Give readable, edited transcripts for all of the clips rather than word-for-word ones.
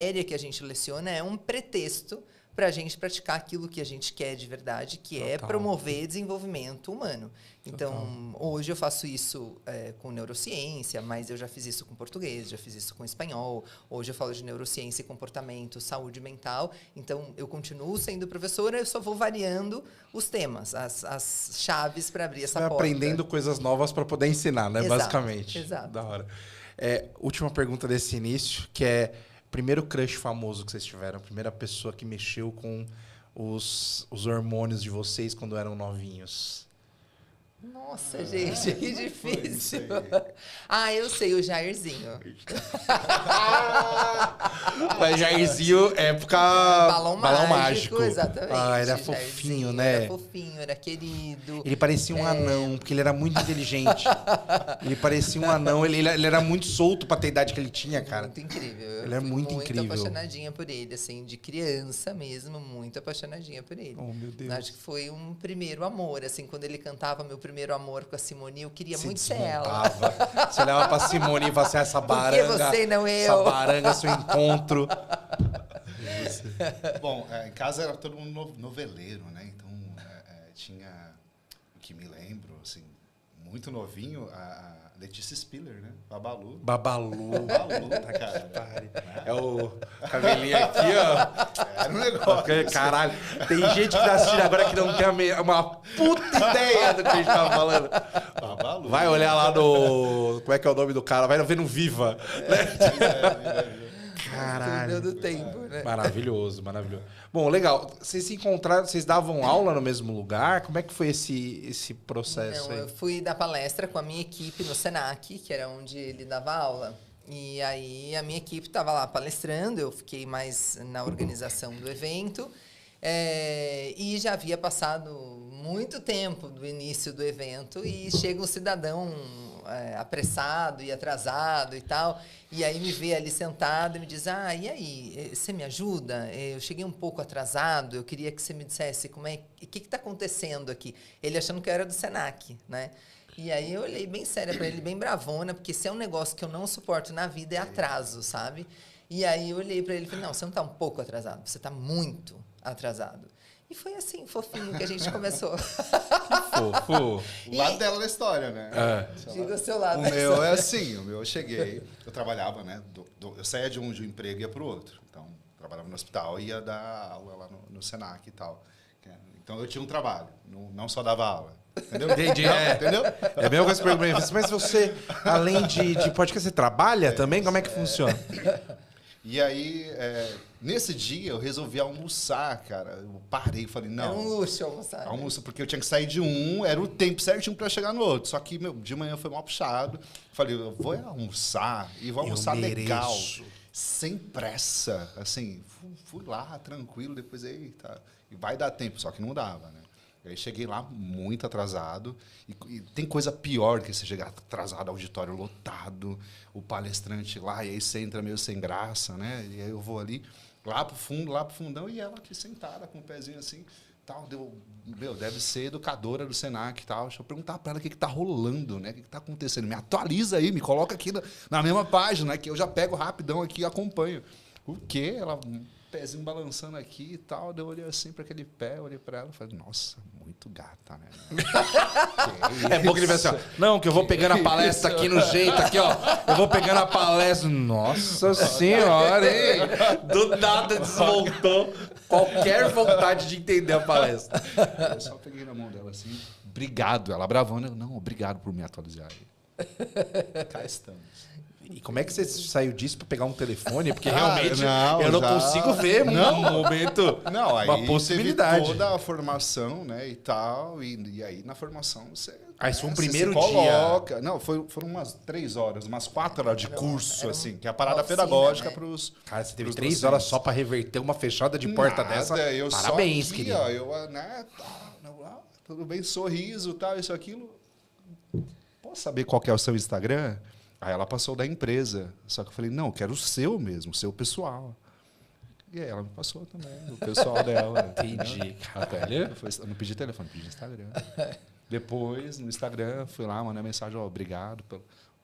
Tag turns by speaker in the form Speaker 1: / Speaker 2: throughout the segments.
Speaker 1: matéria que a gente leciona é um pretexto para a gente praticar aquilo que a gente quer de verdade, que é promover desenvolvimento humano. Então, hoje eu faço isso com neurociência, mas eu já fiz isso com português, já fiz isso com espanhol. Hoje eu falo de neurociência e comportamento, saúde mental. Então, eu continuo sendo professora, eu só vou variando os temas, as chaves para abrir essa porta.
Speaker 2: Aprendendo coisas novas para poder ensinar, né?
Speaker 1: Exato,
Speaker 2: basicamente.
Speaker 1: Exato.
Speaker 2: Da hora. Última pergunta desse início, que é... Primeiro crush famoso que vocês tiveram, a primeira pessoa que mexeu com os hormônios de vocês quando eram novinhos.
Speaker 1: Nossa, gente, que difícil. Eu sei, o Jairzinho.
Speaker 2: Mas Jairzinho, época...
Speaker 1: Balão mágico. Exatamente.
Speaker 2: Ele era fofinho, né?
Speaker 1: Era fofinho, era querido.
Speaker 2: Ele parecia um anão, porque ele era muito inteligente. Ele parecia um anão, ele era muito solto pra ter a idade que ele tinha, cara.
Speaker 1: Muito incrível.
Speaker 2: Ele é muito incrível.
Speaker 1: Muito apaixonadinha por ele, assim, de criança mesmo, muito apaixonadinha por ele.
Speaker 2: Oh, meu Deus.
Speaker 1: Acho que foi um primeiro amor, assim, quando ele cantava Meu Primeiro Amor com a Simone, eu queria muito ser ela.
Speaker 2: Você olhava pra Simone e falava assim, essa baranga...
Speaker 1: Por que você não eu?
Speaker 2: Essa baranga, seu encontro.
Speaker 3: Bom, em casa era todo mundo noveleiro, né? Então, tinha, o que me lembro, assim, muito novinho, a Letícia Spiller, né? Babalu, cara.
Speaker 2: É o cabelinho aqui, ó.
Speaker 3: Era um negócio.
Speaker 2: Caralho, tem gente que tá assistindo agora que não tem uma puta ideia do que a gente tava falando.
Speaker 3: Babalu.
Speaker 2: Vai olhar lá no... Como é que é o nome do cara? Vai ver no Viva. Caralho.
Speaker 1: Do tempo, né?
Speaker 2: Maravilhoso. Bom, legal. Vocês se encontraram, vocês davam aula no mesmo lugar? Como é que foi esse processo aí?
Speaker 1: Eu fui dar palestra com a minha equipe no Senac, que era onde ele dava aula. E aí a minha equipe estava lá palestrando, eu fiquei mais na organização do evento. E já havia passado muito tempo do início do evento e chega um cidadão apressado e atrasado e tal, e aí me vê ali sentado e me diz, e aí, você me ajuda? Eu cheguei um pouco atrasado, eu queria que você me dissesse o que está acontecendo aqui? Ele achando que eu era do Senac, né? E aí eu olhei bem séria para ele, bem bravona, porque se é um negócio que eu não suporto na vida é atraso, sabe? E aí eu olhei para ele e falei, não, você não está um pouco atrasado, você está muito atrasado. E foi assim, fofinho, que a gente começou.
Speaker 2: Que fofo.
Speaker 3: O lado dela da história, né?
Speaker 1: Diga o seu lado.
Speaker 3: O meu é assim, eu cheguei, eu trabalhava, né? Eu saía de um emprego e ia para o outro. Então, trabalhava no hospital e ia dar aula lá no Senac e tal. Então, eu tinha um trabalho, não só dava aula. Entendeu?
Speaker 2: Entendi,
Speaker 3: entendeu?
Speaker 2: É a mesma coisa que eu perguntei, mas você, além de podcast, você trabalha também? Como é que funciona?
Speaker 3: E aí, nesse dia, eu resolvi almoçar, cara. Eu parei e falei, não...
Speaker 1: Era um luxo almoçar.
Speaker 3: Almoço, porque eu tinha que sair de um, era o tempo certinho para chegar no outro. Só que, de manhã foi mal puxado. Falei, eu vou almoçar e vou almoçar legal. Sem pressa. Assim, fui lá, tranquilo, depois, eita, e vai dar tempo. Só que não dava, né? Aí cheguei lá muito atrasado. E tem coisa pior que você chegar atrasado, auditório lotado, o palestrante lá, e aí você entra meio sem graça, né? E aí eu vou ali, lá pro fundão, e ela aqui sentada, com o pezinho assim, tal. Deve ser educadora do Senac e tal. Deixa eu perguntar para ela o que tá rolando, né? O que tá acontecendo. Me atualiza aí, me coloca aqui na mesma página, que eu já pego rapidão aqui e acompanho. O quê? Ela... pezinho balançando aqui e tal, eu olhei assim para aquele pé, olhei para ela e falei, nossa, muito gata, né?
Speaker 2: É bom que ele vai assim, ó, não, que eu vou pegando a palestra aqui no jeito, aqui, ó, eu vou pegando a palestra, nossa senhora, hein? Do nada desmontou qualquer vontade de entender a palestra.
Speaker 3: Eu só peguei na mão dela assim, obrigado, ela bravando, não, obrigado por me atualizar aí. Cá estamos.
Speaker 2: E como é que você saiu disso para pegar um telefone? Porque realmente eu não
Speaker 3: já...
Speaker 2: consigo ver um momento, uma possibilidade.
Speaker 3: Teve toda a formação, né, e tal, e aí na formação você...
Speaker 2: Aí isso foi um primeiro
Speaker 3: dia? Não, foram umas 3 horas, umas 4 horas de curso, assim, que é a parada pedagógica, né, para os...
Speaker 2: Cara, você teve 3 horas só para reverter uma fechada de porta dessa? Parabéns, querido.
Speaker 3: Tudo bem, sorriso, tal, isso, aquilo. Posso saber qual que é o seu Instagram? Aí ela passou da empresa. Só que eu falei, não, eu quero o seu mesmo, o seu pessoal. E aí ela me passou também, o pessoal dela.
Speaker 2: Entendi.
Speaker 3: Eu não pedi telefone, pedi Instagram. Depois, no Instagram, fui lá, mandei mensagem, obrigado,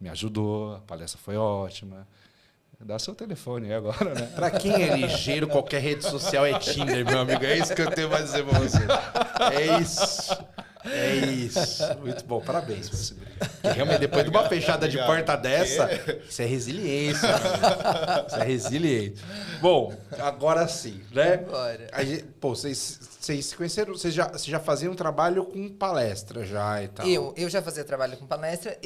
Speaker 3: me ajudou, a palestra foi ótima. Dá seu telefone aí agora, né?
Speaker 2: Pra quem é ligeiro, qualquer rede social é Tinder, meu amigo. É isso que eu tenho pra dizer pra você. É isso. É isso. Muito bom, parabéns. Porque realmente, depois de uma fechada de porta dessa, isso é resiliência. Isso é resiliência. Bom, agora sim, né?
Speaker 1: Agora.
Speaker 2: Pô, vocês se conheceram, vocês já faziam um trabalho com palestra já e tal?
Speaker 1: Eu já fazia trabalho com palestra.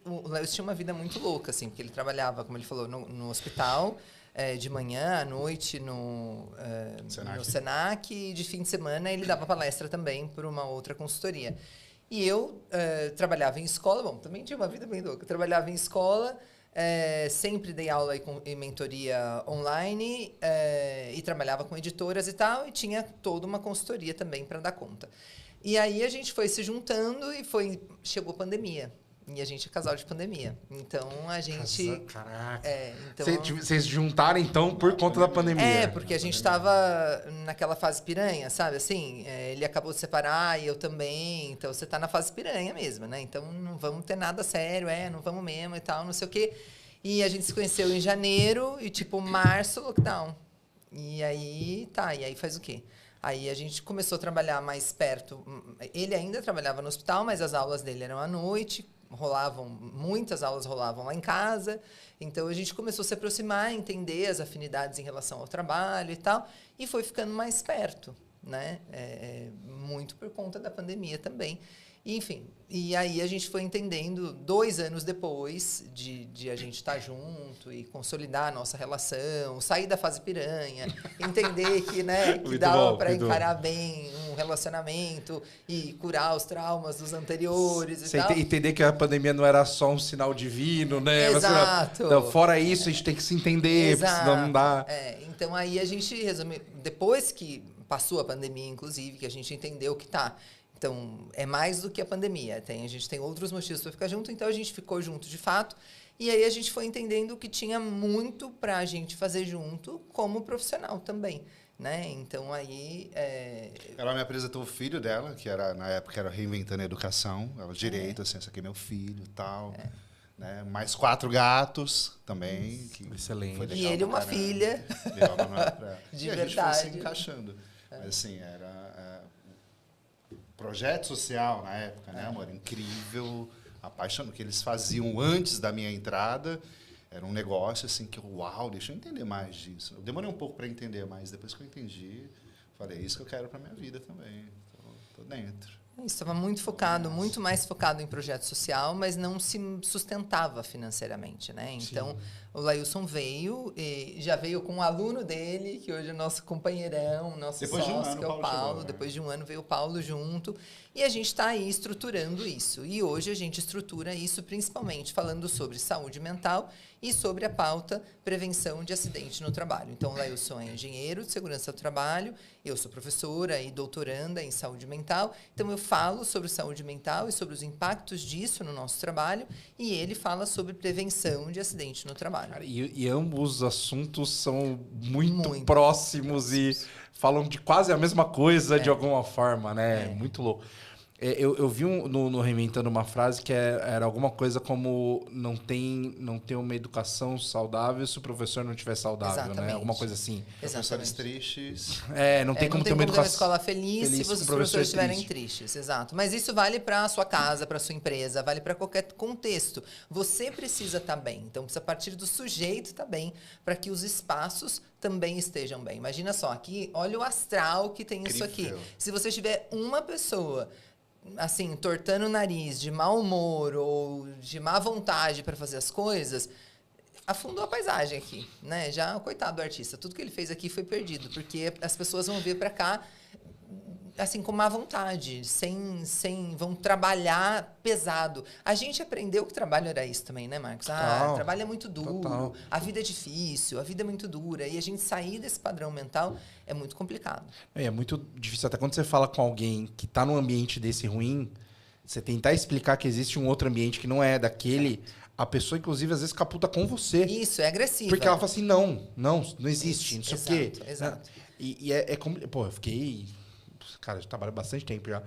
Speaker 1: O Léo tinha uma vida muito louca, assim, porque ele trabalhava, como ele falou, no hospital, de manhã, à noite no Senac, e de fim de semana ele dava palestra também por uma outra consultoria. E eu trabalhava em escola, bom, também tinha uma vida bem louca. Eu trabalhava em escola, sempre dei aula e mentoria online, e trabalhava com editoras e tal, e tinha toda uma consultoria também para dar conta. E aí a gente foi se juntando e chegou a pandemia. E a gente é casal de pandemia. Então, a gente...
Speaker 2: Caraca.
Speaker 1: Então,
Speaker 2: vocês juntaram, então, por conta da pandemia?
Speaker 1: Porque a gente estava naquela fase piranha, sabe? Assim, ele acabou de separar e eu também. Então, você está na fase piranha mesmo, né? Então, não vamos ter nada sério, não vamos mesmo e tal, não sei o quê. E a gente se conheceu em janeiro e, tipo, março, lockdown. E aí faz o quê? Aí a gente começou a trabalhar mais perto. Ele ainda trabalhava no hospital, mas as aulas dele eram à noite. Muitas aulas rolavam lá em casa. Então, a gente começou a se aproximar, entender as afinidades em relação ao trabalho e tal. E foi ficando mais perto, né? Muito por conta da pandemia também. Enfim, e aí a gente foi entendendo, 2 anos depois de a gente estar junto e consolidar a nossa relação, sair da fase piranha, entender que dava para encarar bem um relacionamento e curar os traumas dos anteriores e tal.
Speaker 2: Entender que a pandemia não era só um sinal divino, né?
Speaker 1: Exato.
Speaker 2: Então, fora isso, a gente tem que se entender, senão não dá.
Speaker 1: Então, aí a gente resumiu, depois que passou a pandemia, inclusive, que a gente entendeu que Então, é mais do que a pandemia. A gente tem outros motivos para ficar junto, então a gente ficou junto de fato. E aí a gente foi entendendo que tinha muito para a gente fazer junto como profissional também, né? Então, aí...
Speaker 3: Ela me apresentou o filho dela, que na época era Reinventando a Educação. Ela direito, assim, esse aqui é meu filho e tal. Né? Mais 4 gatos também. Que
Speaker 2: excelente.
Speaker 3: Foi legal,
Speaker 1: e ele uma filha.
Speaker 3: De verdade. A gente foi se encaixando. Mas, assim, era... projeto social na época, né, amor? Incrível, apaixonante. O que eles faziam antes da minha entrada era um negócio assim que, uau, deixa eu entender mais disso. Eu demorei um pouco para entender, mas depois que eu entendi, falei, é isso que eu quero para minha vida também. Tô dentro.
Speaker 1: Estava muito focado, muito mais focado em projeto social, mas não se sustentava financeiramente, né? Então, o Lailson veio, e já veio com um aluno dele, que hoje é nosso companheirão, nosso sócio, que é o Paulo. Depois de um ano veio o Paulo junto. E a gente está aí estruturando isso. E hoje a gente estrutura isso principalmente falando sobre saúde mental e sobre a pauta prevenção de acidente no trabalho. Então, o Lailson é engenheiro de segurança do trabalho, eu sou professora e doutoranda em saúde mental. Então, eu falo sobre saúde mental e sobre os impactos disso no nosso trabalho, e ele fala sobre prevenção de acidente no trabalho.
Speaker 2: Cara, e ambos os assuntos são muito próximos e falam de quase a mesma coisa de alguma forma, né? Muito louco. Eu vi no Reinventando uma frase que era alguma coisa como não tem uma educação saudável se o professor não estiver saudável,
Speaker 1: exatamente,
Speaker 2: né? Alguma coisa assim.
Speaker 3: Professores tristes.
Speaker 2: Não tem como ter uma educação.
Speaker 1: Escola feliz se os professores estiverem tristes, exato. Mas isso vale para a sua casa, para a sua empresa, vale para qualquer contexto. Você precisa estar bem. Então, precisa partir do sujeito estar bem para que os espaços também estejam bem. Imagina só, aqui, olha o astral que tem isso aqui. Se você tiver uma pessoa assim, tortando o nariz, de mau humor ou de má vontade para fazer as coisas, afundou a paisagem aqui, né? Já, coitado do artista, tudo que ele fez aqui foi perdido, porque as pessoas vão vir para cá assim, com má vontade, vão trabalhar pesado. A gente aprendeu que trabalho era isso também, né, Marcos? Trabalho é muito duro, a vida é difícil, a vida é muito dura, e a gente sair desse padrão mental é muito complicado.
Speaker 2: É muito difícil, até quando você fala com alguém que está num ambiente desse ruim, você tentar explicar que existe um outro ambiente que não é daquele, a pessoa, inclusive, às vezes caputa com você.
Speaker 1: Isso, é agressiva.
Speaker 2: Porque ela fala assim, não existe, não sei o quê.
Speaker 1: Exato.
Speaker 2: Pô, eu fiquei... Cara, eu trabalho bastante tempo já.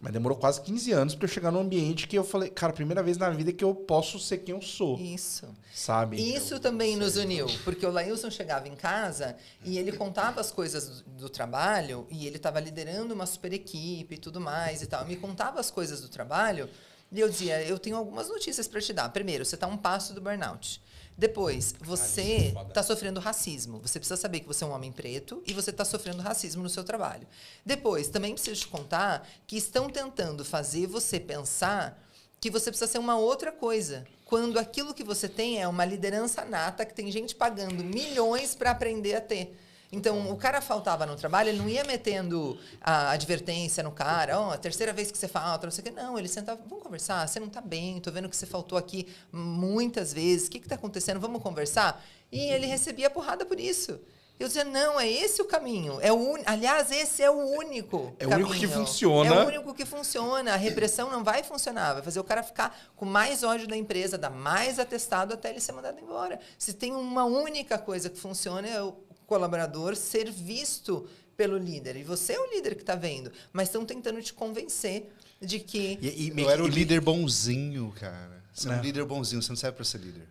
Speaker 2: Mas demorou quase 15 anos pra eu chegar num ambiente que eu falei, cara, primeira vez na vida que eu posso ser quem eu sou.
Speaker 1: Isso.
Speaker 2: Sabe?
Speaker 1: Isso também nos uniu, porque o Lailson chegava em casa e ele contava as coisas do trabalho e ele estava liderando uma super equipe e tudo mais e tal. Me contava as coisas do trabalho e eu dizia, eu tenho algumas notícias para te dar. Primeiro, você está a um passo do burnout. Depois, você está sofrendo racismo. Você precisa saber que você é um homem preto e você está sofrendo racismo no seu trabalho. Depois, também preciso te contar que estão tentando fazer você pensar que você precisa ser uma outra coisa. Quando aquilo que você tem é uma liderança nata, que tem gente pagando milhões para aprender a ter. Então, o cara faltava no trabalho, ele não ia metendo a advertência no cara, a terceira vez que você falta, não sei o quê. Não, ele sentava, vamos conversar, você não está bem, tô vendo que você faltou aqui muitas vezes, o que está acontecendo, vamos conversar? E ele recebia porrada por isso. Eu dizia, não, é esse o caminho. Aliás, esse é o único
Speaker 2: É o
Speaker 1: caminho.
Speaker 2: único que funciona.
Speaker 1: É o único que funciona. A repressão não vai funcionar. Vai fazer o cara ficar com mais ódio da empresa, dar mais atestado até ele ser mandado embora. Se tem uma única coisa que funciona, é o colaborador ser visto pelo líder. E você é o líder que está vendo. Mas estão tentando te convencer de que...
Speaker 3: Eu era o líder bonzinho, cara. Você é um líder bonzinho, você não serve para ser líder.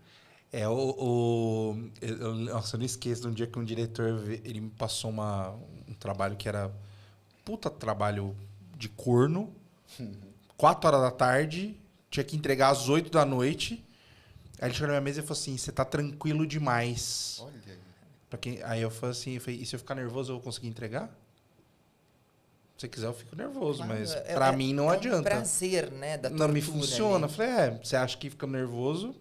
Speaker 2: Nossa, eu não esqueço de um dia que um diretor ele me passou um trabalho que era puta trabalho de corno, 4 horas da tarde, tinha que entregar às 8 da noite. Aí ele chegou na minha mesa e falou assim, você tá tranquilo demais.
Speaker 3: Olha aí.
Speaker 2: Aí eu falei assim, e se eu ficar nervoso eu vou conseguir entregar? Se você quiser eu fico nervoso,
Speaker 1: Claro,
Speaker 2: mas pra mim não adianta.
Speaker 1: É um prazer, né, da
Speaker 2: não me
Speaker 1: tortura
Speaker 2: funciona.
Speaker 1: ali.
Speaker 2: Eu falei, você acha que fica nervoso?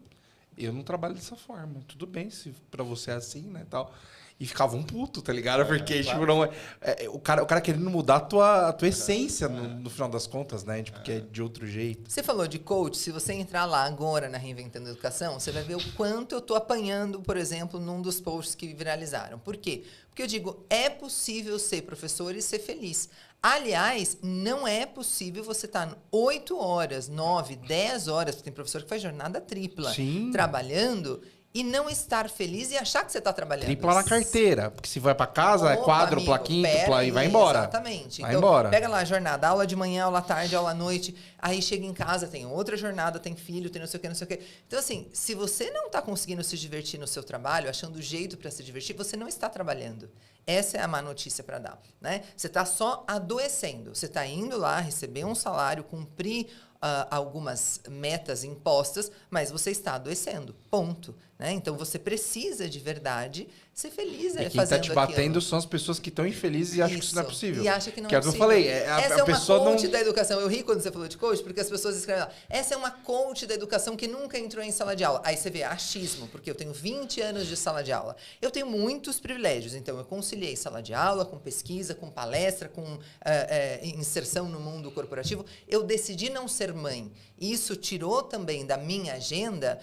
Speaker 2: Eu não trabalho dessa forma. Tudo bem se pra você é assim, né, tal. E ficava um puto, tá ligado? Porque,
Speaker 3: claro.
Speaker 2: tipo, não o cara querendo mudar a tua essência no final das contas, né? Tipo, que é de outro jeito.
Speaker 1: Você falou de coach, se você entrar lá agora na Reinventando a Educação, você vai ver o quanto eu tô apanhando, por exemplo, num dos posts que viralizaram. Por quê? Porque eu digo, é possível ser professor e ser feliz. Aliás, não é possível você estar 8 horas, 9, 10 horas, porque tem professor que faz jornada tripla,
Speaker 2: Sim.
Speaker 1: trabalhando e não estar feliz e achar que você está trabalhando.
Speaker 2: Tripla na carteira. Porque se vai pra casa, é quádrupla,
Speaker 1: amigo,
Speaker 2: quíntupla e vai
Speaker 1: aí,
Speaker 2: embora.
Speaker 1: Exatamente.
Speaker 2: Vai
Speaker 1: Então,
Speaker 2: embora.
Speaker 1: pega lá a jornada, aula de manhã, aula à tarde, aula à noite, aí chega em casa, tem outra jornada, tem filho, tem não sei o que, não sei o que. Então, assim, se você não está conseguindo se divertir no seu trabalho, achando jeito para se divertir, você não está trabalhando. Essa é a má notícia para dar, né? Você está só adoecendo. Você está indo lá receber um salário, cumprir algumas metas impostas, mas você está adoecendo. Ponto. Né? Então, você precisa de verdade ser feliz
Speaker 2: E quem
Speaker 1: fazendo
Speaker 2: tá te batendo
Speaker 1: aquilo.
Speaker 2: são as pessoas que estão infelizes e acham que isso não é possível.
Speaker 1: E acha que não
Speaker 2: que
Speaker 1: é
Speaker 2: é o que eu
Speaker 1: possível.
Speaker 2: falei.
Speaker 1: Essa
Speaker 2: A
Speaker 1: é uma
Speaker 2: pessoa
Speaker 1: coach
Speaker 2: não...
Speaker 1: da educação. Eu ri quando você falou de coach, porque as pessoas escrevem lá. Essa é uma coach da educação que nunca entrou em sala de aula. Aí você vê achismo, porque eu tenho 20 anos de sala de aula. Eu tenho muitos privilégios. Então, eu conciliei sala de aula com pesquisa, com palestra, com inserção no mundo corporativo. Eu decidi não ser mãe. Isso tirou também da minha agenda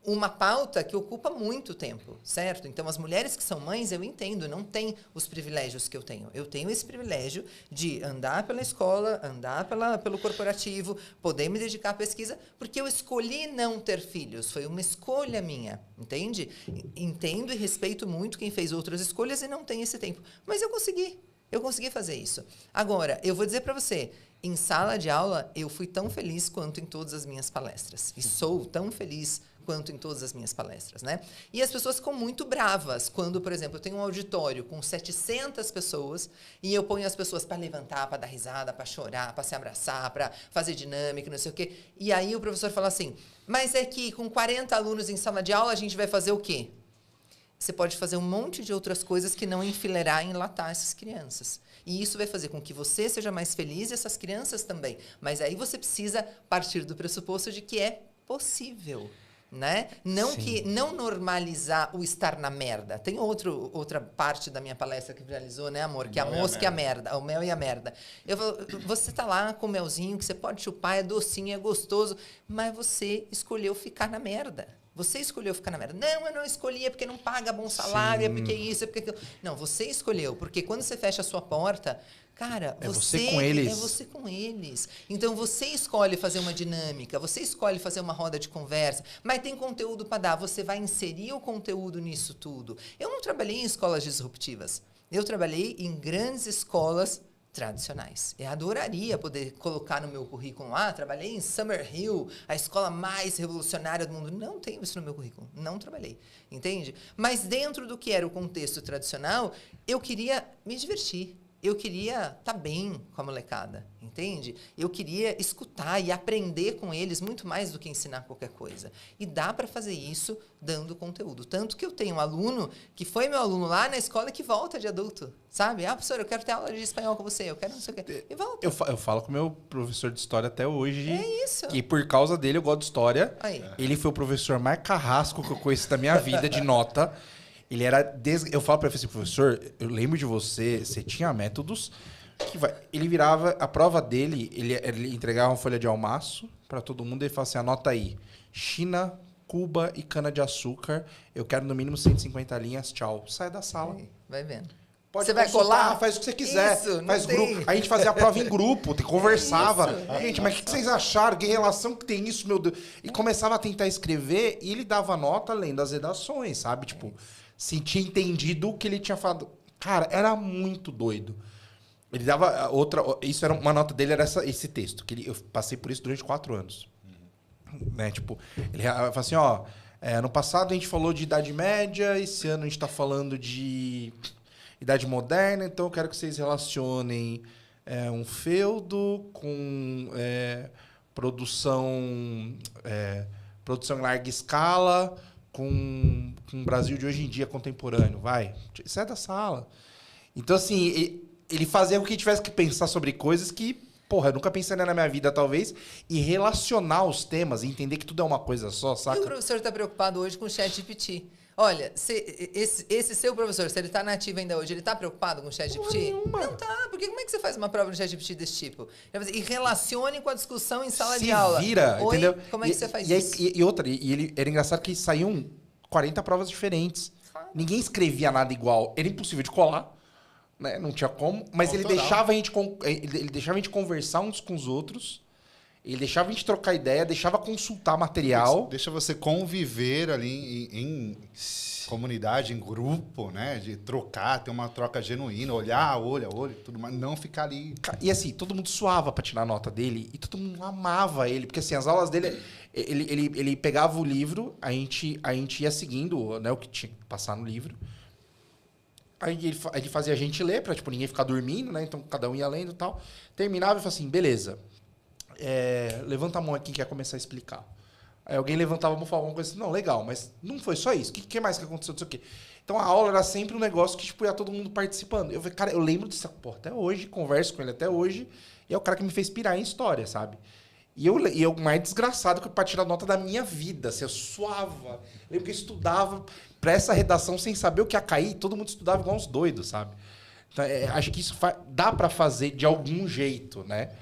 Speaker 1: uma pauta que ocupa muito tempo, certo? Então, as mulheres que são mães, eu entendo, não têm os privilégios que eu tenho. Eu tenho esse privilégio de andar pela escola, andar pelo corporativo, poder me dedicar à pesquisa, porque eu escolhi não ter filhos. Foi uma escolha minha, entende? Entendo e respeito muito quem fez outras escolhas e não tem esse tempo. Mas eu consegui fazer isso. Agora, eu vou dizer para você, em sala de aula, eu fui tão feliz quanto em todas as minhas palestras. E sou tão feliz quanto em todas as minhas palestras, né? E as pessoas ficam muito bravas quando, por exemplo, eu tenho um auditório com 700 pessoas e eu ponho as pessoas para levantar, para dar risada, para chorar, para se abraçar, para fazer dinâmica, não sei o quê. E aí o professor fala assim, mas é que com 40 alunos em sala de aula a gente vai fazer o quê? Você pode fazer um monte de outras coisas que não enfileirar e enlatar essas crianças. E isso vai fazer com que você seja mais feliz e essas crianças também. Mas aí você precisa partir do pressuposto de que é possível. Né? Não normalizar o estar na merda. Tem outra parte da minha palestra que viralizou, né, amor? Que é a mosca e a merda. O mel e a merda. Eu falo, você tá lá com o melzinho que você pode chupar, é docinho, é gostoso, mas você escolheu ficar na merda. Você escolheu ficar na merda. Não, eu não escolhi, é porque não paga bom salário,
Speaker 2: Sim.
Speaker 1: é porque isso, é porque aquilo. Não, você escolheu, porque quando você fecha a sua porta, cara,
Speaker 2: você com eles.
Speaker 1: É você com eles. Então, você escolhe fazer uma dinâmica, você escolhe fazer uma roda de conversa, mas tem conteúdo para dar, você vai inserir o conteúdo nisso tudo. Eu não trabalhei em escolas disruptivas. Eu trabalhei em grandes escolas tradicionais. Eu adoraria poder colocar no meu currículo, trabalhei em Summerhill, a escola mais revolucionária do mundo. Não tenho isso no meu currículo, não trabalhei, entende? Mas dentro do que era o contexto tradicional, eu queria me divertir. Eu queria estar bem com a molecada, entende? Eu queria escutar e aprender com eles muito mais do que ensinar qualquer coisa. E dá para fazer isso dando conteúdo. Tanto que eu tenho um aluno que foi meu aluno lá na escola que volta de adulto, sabe? Professor, eu quero ter aula de espanhol com você, eu quero não sei o quê. E volta.
Speaker 2: Eu falo com o meu professor de história até hoje.
Speaker 1: É isso.
Speaker 2: Que por causa dele eu gosto de história.
Speaker 1: Aí.
Speaker 2: Ele foi o professor mais carrasco que eu conheci da minha vida, de nota. Ele era... Eu falo para ele assim, professor, eu lembro de você tinha métodos que ele virava... A prova dele, ele entregava uma folha de almaço para todo mundo e ele falava assim, anota aí, China, Cuba e cana-de-açúcar, eu quero no mínimo 150 linhas, tchau. Sai da sala.
Speaker 1: Vai vendo.
Speaker 2: Pode
Speaker 1: você vai colar?
Speaker 2: Faz o que você quiser.
Speaker 1: Isso,
Speaker 2: faz
Speaker 1: tem.
Speaker 2: grupo. A gente fazia a prova em grupo, conversava.
Speaker 1: É
Speaker 2: Gente, mas o que vocês acharam? Que relação que tem isso, meu Deus? E começava a tentar escrever e ele dava nota lendo as redações, sabe? Tipo... se tinha entendido o que ele tinha falado. Cara, era muito doido. Ele dava outra... Isso era uma nota dele, era esse texto. Eu passei por isso durante 4 anos. Né? Tipo, ele fala assim, ano passado a gente falou de Idade Média, esse ano a gente está falando de Idade Moderna, então eu quero que vocês relacionem um feudo com produção em larga escala... com o Brasil de hoje em dia contemporâneo, vai, sai da sala. Então, assim, ele fazia com que a gente tivesse que pensar sobre coisas que, porra, eu nunca pensei na minha vida, talvez, e relacionar os temas e entender que tudo é uma coisa só, saca?
Speaker 1: E o professor está preocupado hoje com o ChatGPT. Olha, esse seu professor, se ele está nativo ainda hoje, ele está preocupado com o ChatGPT? Não tá, porque como é que você faz uma prova no ChatGPT desse tipo? E relacione com a discussão em sala de aula.
Speaker 2: Se vira,
Speaker 1: Oi,
Speaker 2: entendeu?
Speaker 1: Como é que você faz isso?
Speaker 2: E outra, ele era engraçado que saíam 40 provas diferentes. Ninguém escrevia nada igual. Era impossível de colar, né? Não tinha como. Mas ele deixava a gente conversar uns com os outros. Ele deixava a gente trocar ideia, deixava consultar material.
Speaker 3: Deixa você conviver ali em comunidade, em grupo, né? De trocar, ter uma troca genuína, olhar olho a olho, tudo mais, não ficar ali.
Speaker 2: E assim, todo mundo suava pra tirar a nota dele e todo mundo amava ele, porque assim, as aulas dele, ele pegava o livro, a gente ia seguindo, né, o que tinha que passar no livro. Aí ele fazia a gente ler, pra tipo, ninguém ficar dormindo, né? Então cada um ia lendo e tal. Terminava e falava assim, beleza. Levanta a mão aqui quem quer começar a explicar. Aí alguém levantava a mão e falava alguma coisa assim, não, legal, mas não foi só isso. O que mais que aconteceu? Não sei o quê. Então a aula era sempre um negócio que tipo, ia todo mundo participando. Eu falei, cara, eu lembro disso até hoje, converso com ele até hoje, e é o cara que me fez pirar em história, sabe? E eu mais desgraçado que pra tirar nota da minha vida. Assim, eu suava. Lembro que eu estudava pra essa redação sem saber o que ia cair, todo mundo estudava igual uns doidos, sabe? Então, acho que isso dá pra fazer de algum jeito, né?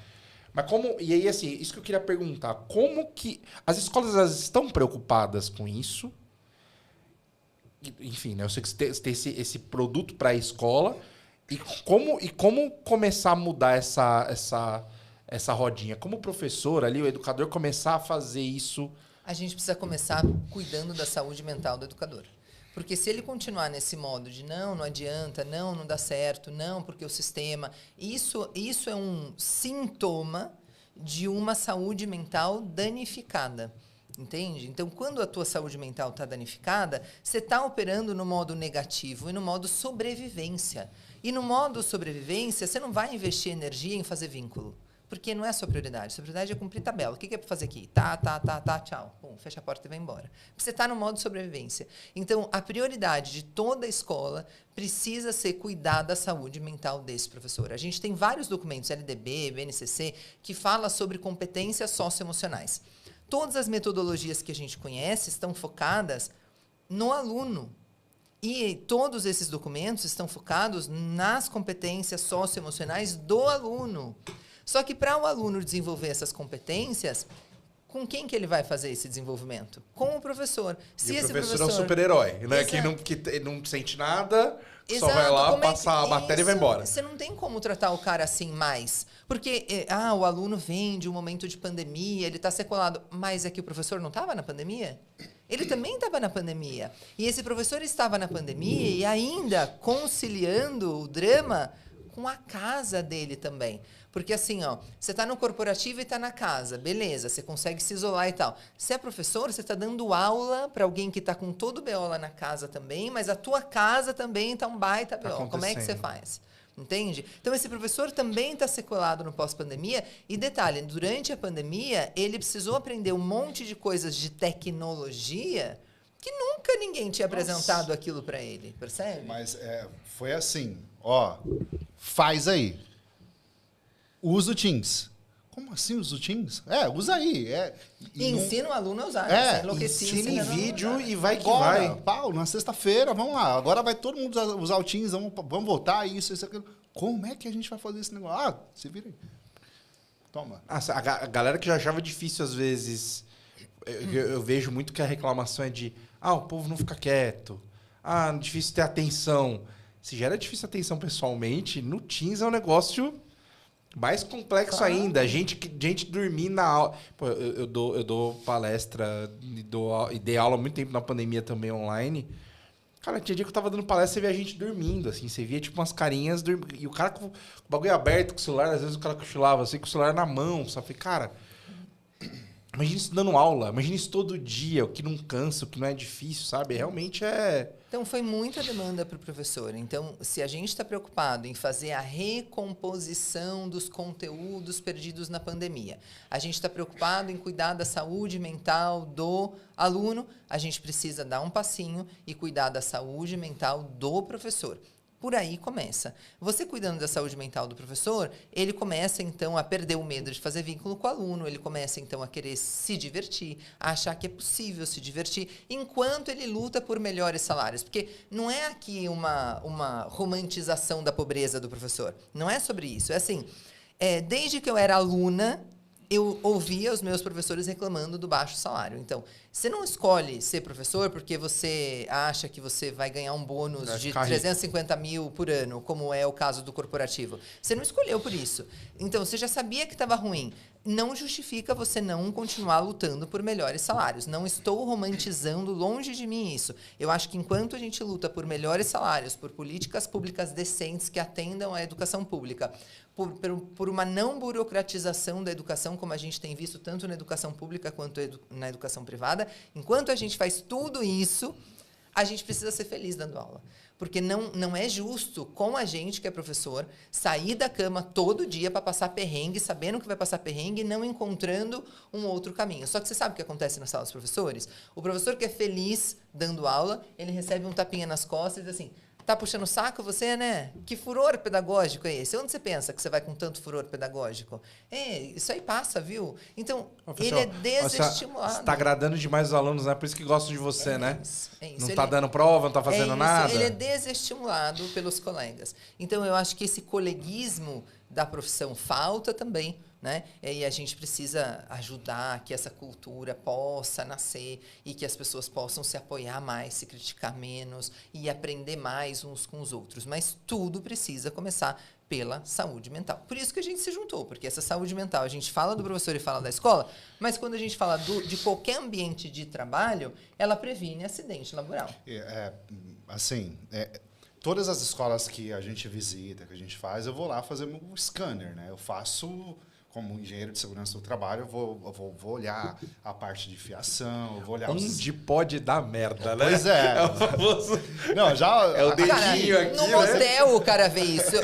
Speaker 2: Mas como... E aí, assim, isso que eu queria perguntar. Como que... As escolas, elas estão preocupadas com isso? Enfim, né? Eu sei que você tem esse produto para a escola. E como começar a mudar essa rodinha? Como professor ali, o educador, começar a fazer isso?
Speaker 1: A gente precisa começar cuidando da saúde mental do educador. Porque se ele continuar nesse modo de não adianta, não dá certo, não, porque o sistema... Isso é um sintoma de uma saúde mental danificada, entende? Então, quando a tua saúde mental está danificada, você está operando no modo negativo e no modo sobrevivência. E no modo sobrevivência, você não vai investir energia em fazer vínculo. Porque não é a sua prioridade. Sua prioridade é cumprir tabela. O que é para fazer aqui? Tá, tchau. Pum, fecha a porta e vai embora. Porque você está no modo sobrevivência. Então, a prioridade de toda a escola precisa ser cuidar da saúde mental desse professor. A gente tem vários documentos, LDB, BNCC, que fala sobre competências socioemocionais. Todas as metodologias que a gente conhece estão focadas no aluno. E todos esses documentos estão focados nas competências socioemocionais do aluno. Só que para o aluno desenvolver essas competências, com quem que ele vai fazer esse desenvolvimento? Com o professor.
Speaker 2: Se esse professor é um super-herói, né? Que não sente nada, só vai lá, passa a matéria e vai embora.
Speaker 1: Você não tem como tratar o cara assim mais. Porque o aluno vem de um momento de pandemia, ele está sequelado. Mas é que o professor não estava na pandemia? Ele também estava na pandemia. E esse professor estava na pandemia e ainda conciliando o drama com a casa dele também. Porque assim, ó, você está no corporativo e está na casa, beleza, você consegue se isolar e tal. Você é professor, você está dando aula para alguém que está com todo o BO lá na casa também, mas a tua casa também está um baita BO. Como é que você faz? Entende? Então, esse professor também está sequelado no pós-pandemia. E detalhe, durante a pandemia, ele precisou aprender um monte de coisas de tecnologia que nunca ninguém tinha apresentado aquilo para ele, percebe?
Speaker 3: Mas foi assim, ó, faz aí. Usa o Teams. Como assim usa o Teams? Usa aí.
Speaker 1: E ensina o aluno a usar.
Speaker 2: Ensina em vídeo e vai que
Speaker 3: agora,
Speaker 2: vai.
Speaker 3: Paulo, na sexta-feira, vamos lá. Agora vai todo mundo usar o Teams, vamos voltar, isso, aquilo. Como é que a gente vai fazer esse negócio? Se vira aí. Toma.
Speaker 2: A galera que já achava difícil, às vezes, eu vejo muito que a reclamação é de o povo não fica quieto. Difícil ter atenção. Se já era difícil atenção pessoalmente, no Teams é um negócio mais complexo ainda. Gente dormir na aula. Pô, eu dou palestra e dei aula há muito tempo na pandemia também online. Cara, tinha dia que eu tava dando palestra, você via a gente dormindo, assim. Você via, tipo, umas carinhas dormindo. E o cara com o bagulho aberto com o celular, às vezes o cara cochilava, assim, com o celular na mão. Só falei, cara, imagina isso dando aula. Imagina isso todo dia, o que não cansa, o que não é difícil, sabe? Realmente é...
Speaker 1: Então, foi muita demanda para o professor. Então, se a gente está preocupado em fazer a recomposição dos conteúdos perdidos na pandemia, a gente está preocupado em cuidar da saúde mental do aluno, a gente precisa dar um passinho e cuidar da saúde mental do professor. Por aí começa. Você cuidando da saúde mental do professor, ele começa, então, a perder o medo de fazer vínculo com o aluno, ele começa, então, a querer se divertir, a achar que é possível se divertir, enquanto ele luta por melhores salários. Porque não é aqui uma romantização da pobreza do professor. Não é sobre isso. É assim, desde que eu era aluna, eu ouvia os meus professores reclamando do baixo salário. Então, você não escolhe ser professor porque você acha que você vai ganhar um bônus de 350 mil por ano, como é o caso do corporativo. Você não escolheu por isso. Então, você já sabia que estava ruim. Não justifica você não continuar lutando por melhores salários. Não estou romantizando longe de mim isso. Eu acho que enquanto a gente luta por melhores salários, por políticas públicas decentes que atendam à educação pública, por uma não burocratização da educação, como a gente tem visto tanto na educação pública quanto na educação privada, enquanto a gente faz tudo isso, a gente precisa ser feliz dando aula. Porque não é justo com a gente, que é professor, sair da cama todo dia para passar perrengue, sabendo que vai passar perrengue e não encontrando um outro caminho. Só que você sabe o que acontece na sala dos professores? O professor que é feliz dando aula, ele recebe um tapinha nas costas e diz assim: tá puxando o saco você, né? Que furor pedagógico é esse? Onde você pensa que você vai com tanto furor pedagógico? Isso aí passa, viu? Então, ele é desestimulado.
Speaker 2: Você está agradando demais os alunos, né? Por isso que gostam de você, né?
Speaker 1: Isso.
Speaker 2: Não está dando prova, não está fazendo nada.
Speaker 1: Ele é desestimulado pelos colegas. Então, eu acho que esse coleguismo da profissão falta também, né? E a gente precisa ajudar que essa cultura possa nascer e que as pessoas possam se apoiar mais, se criticar menos e aprender mais uns com os outros. Mas tudo precisa começar pela saúde mental. Por isso que a gente se juntou, porque essa saúde mental, a gente fala do professor e fala da escola, mas quando a gente fala de qualquer ambiente de trabalho, ela previne acidente laboral.
Speaker 3: Todas as escolas que a gente visita, que a gente faz, eu vou lá fazer meu scanner, né? Eu faço... Como engenheiro de segurança do trabalho, eu vou olhar a parte de fiação, eu vou olhar...
Speaker 2: Onde pode dar merda, né?
Speaker 3: Pois é.
Speaker 2: É o famoso...
Speaker 3: Não, já...
Speaker 2: É o dedinho aqui,
Speaker 1: no motel o cara vê isso.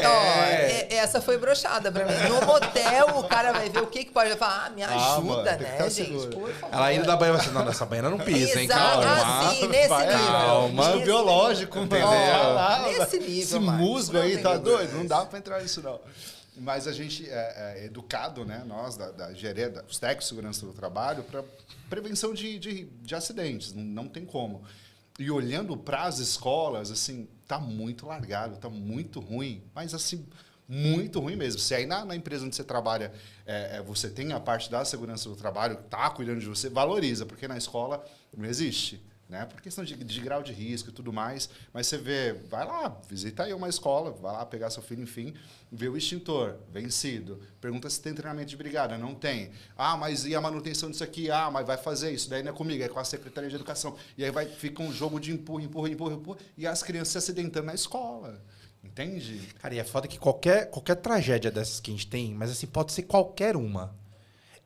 Speaker 1: Essa foi broxada pra mim. No motel o cara vai ver o que pode falar. Me ajuda, né, gente? Por favor.
Speaker 2: Ela ainda da banheira vai assim, não, nessa banheira não pisa, hein? Calma.
Speaker 1: Assim, nesse nível.
Speaker 3: Calma. Biológico, entendeu?
Speaker 1: Nesse nível,
Speaker 3: esse musgo aí, tá doido? Não dá pra entrar nisso, não. Mas a gente é educado, né, nós, da engenharia, os técnicos de segurança do trabalho, para prevenção de acidentes, não tem como. E olhando para as escolas, assim, tá muito largado, tá muito ruim, mas assim, muito ruim mesmo. Se aí na empresa onde você trabalha, você tem a parte da segurança do trabalho, tá cuidando de você, valoriza, porque na escola não existe. Né? Por questão de grau de risco e tudo mais, mas você vê, vai lá, visita aí uma escola, vai lá pegar seu filho, enfim, vê o extintor vencido, pergunta se tem treinamento de brigada, não tem. Mas e a manutenção disso aqui? Mas vai fazer isso, daí não é comigo, é com a Secretaria de Educação. E aí fica um jogo de empurra, e as crianças se acidentando na escola. Entende?
Speaker 2: Cara, e é foda que qualquer tragédia dessas que a gente tem, mas assim, pode ser qualquer uma.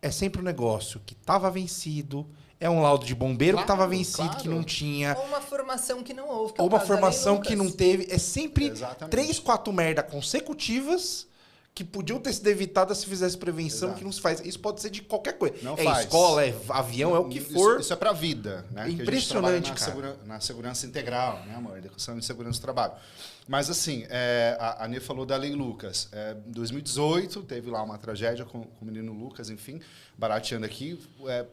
Speaker 2: É sempre um negócio que tava vencido, é um laudo de bombeiro que tava vencido, que não tinha.
Speaker 1: Ou uma formação que não houve.
Speaker 2: Ou uma formação que não teve. É sempre
Speaker 3: Exatamente.
Speaker 2: 3, 4 merda consecutivas que podiam ter sido evitadas se fizesse prevenção, que não se faz. Isso pode ser de qualquer coisa.
Speaker 3: Não
Speaker 2: é
Speaker 3: faz.
Speaker 2: Escola, é avião, é o que for.
Speaker 3: Isso é pra vida, né?
Speaker 2: Impressionante,
Speaker 3: que a gente
Speaker 2: cara.
Speaker 3: na segurança integral, né, amor? Educação de segurança do trabalho. Mas, assim, a Nê falou da Lei Lucas. Em 2018, teve lá uma tragédia com o menino Lucas, enfim, barateando aqui.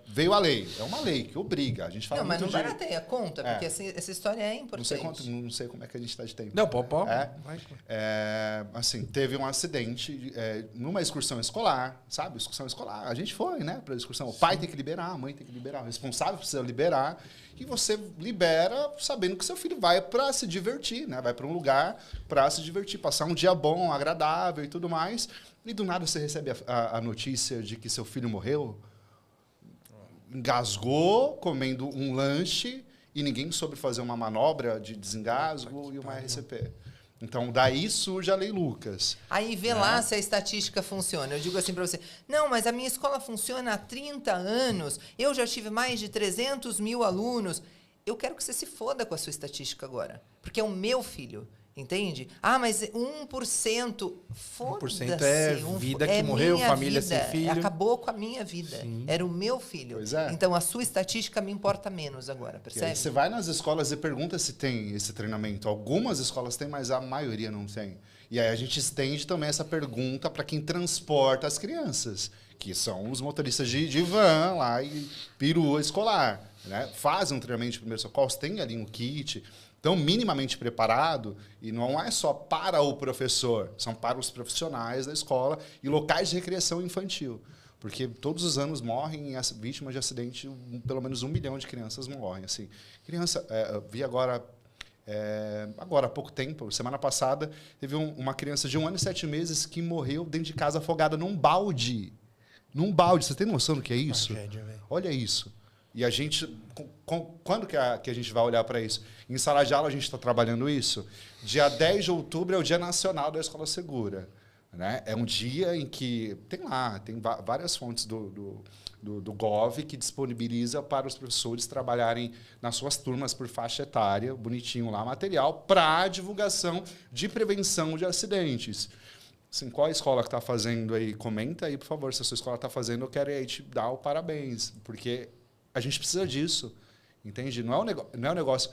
Speaker 3: Veio a lei. É uma lei que obriga. A gente fala
Speaker 1: Não, mas
Speaker 3: muito
Speaker 1: não barateia, conta, porque essa história é importante.
Speaker 3: não sei como é que a gente está de tempo.
Speaker 2: Não, pô.
Speaker 3: Assim, teve um acidente numa excursão escolar, sabe? Excursão escolar. A gente foi, né, para a excursão. O pai tem que liberar, a mãe tem que liberar, o responsável precisa liberar. E você libera sabendo que seu filho vai para se divertir, né? Vai para um lugar para se divertir, passar um dia bom, agradável e tudo mais. E do nada você recebe a notícia de que seu filho morreu, engasgou comendo um lanche e ninguém soube fazer uma manobra de desengasgo e uma RCP. Então, daí surge a Lei Lucas.
Speaker 1: Aí vê lá se a estatística funciona. Eu digo assim para você, não, mas a minha escola funciona há 30 anos, eu já tive mais de 300 mil alunos. Eu quero que você se foda com a sua estatística agora, porque é o meu filho. Entende? Ah, mas 1%. Foda-se.
Speaker 2: 1% é vida que morreu, família sem filho.
Speaker 1: Acabou com a minha vida.
Speaker 2: Sim.
Speaker 1: Era o meu filho.
Speaker 3: Pois é.
Speaker 1: Então, a sua estatística me importa menos agora, percebe?
Speaker 3: E aí você vai nas escolas e pergunta se tem esse treinamento. Algumas escolas têm, mas a maioria não tem. E aí a gente estende também essa pergunta para quem transporta as crianças, que são os motoristas de van lá e perua escolar. Né? Fazem um treinamento de primeiros socorros, tem ali um kit, estão minimamente preparado, e não é só para o professor, são para os profissionais da escola e locais de recreação infantil. Porque todos os anos morrem vítimas de acidente, pelo menos 1 milhão de crianças morrem. Assim. Criança, eu vi agora há pouco tempo, semana passada, teve uma criança de 1 ano e 7 meses que morreu dentro de casa afogada num balde. Num balde. Você tem noção do que é isso? Olha isso. E a gente... Quando que a gente vai olhar para isso? Em sala de aula a gente está trabalhando isso. Dia 10 de outubro é o Dia Nacional da Escola Segura. Né? É um dia em que... Tem várias fontes do Gov que disponibiliza para os professores trabalharem nas suas turmas por faixa etária, bonitinho lá, material, para divulgação de prevenção de acidentes. Assim, qual a escola que está fazendo aí? Comenta aí, por favor, se a sua escola está fazendo, eu quero aí te dar o parabéns, porque a gente precisa disso, entende? Não é um negócio...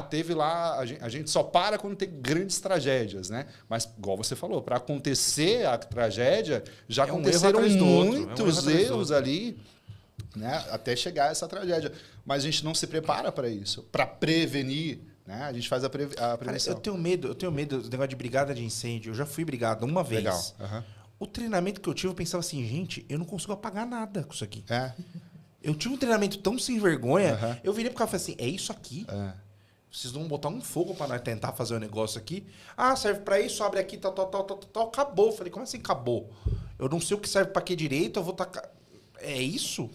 Speaker 3: teve lá... A gente só para quando tem grandes tragédias, né? Mas, igual você falou, para acontecer a tragédia, já aconteceram muitos erros ali, né? Até chegar a essa tragédia. Mas a gente não se prepara para isso, para prevenir, né? A gente faz a prevenção.
Speaker 2: Cara, eu tenho medo do negócio de brigada de incêndio. Eu já fui brigado uma vez.
Speaker 3: Legal. Uhum.
Speaker 2: O treinamento que eu tive, eu pensava assim, gente, eu não consigo apagar nada com isso aqui.
Speaker 3: É.
Speaker 2: Eu tive um treinamento tão sem vergonha, eu virei pro cara e falei assim, é isso aqui? Vocês vão botar um fogo para nós tentar fazer o negócio aqui? Serve para isso, abre aqui, tal, acabou. Eu falei, como assim acabou? Eu não sei o que serve para que direito, eu vou tacar... É isso?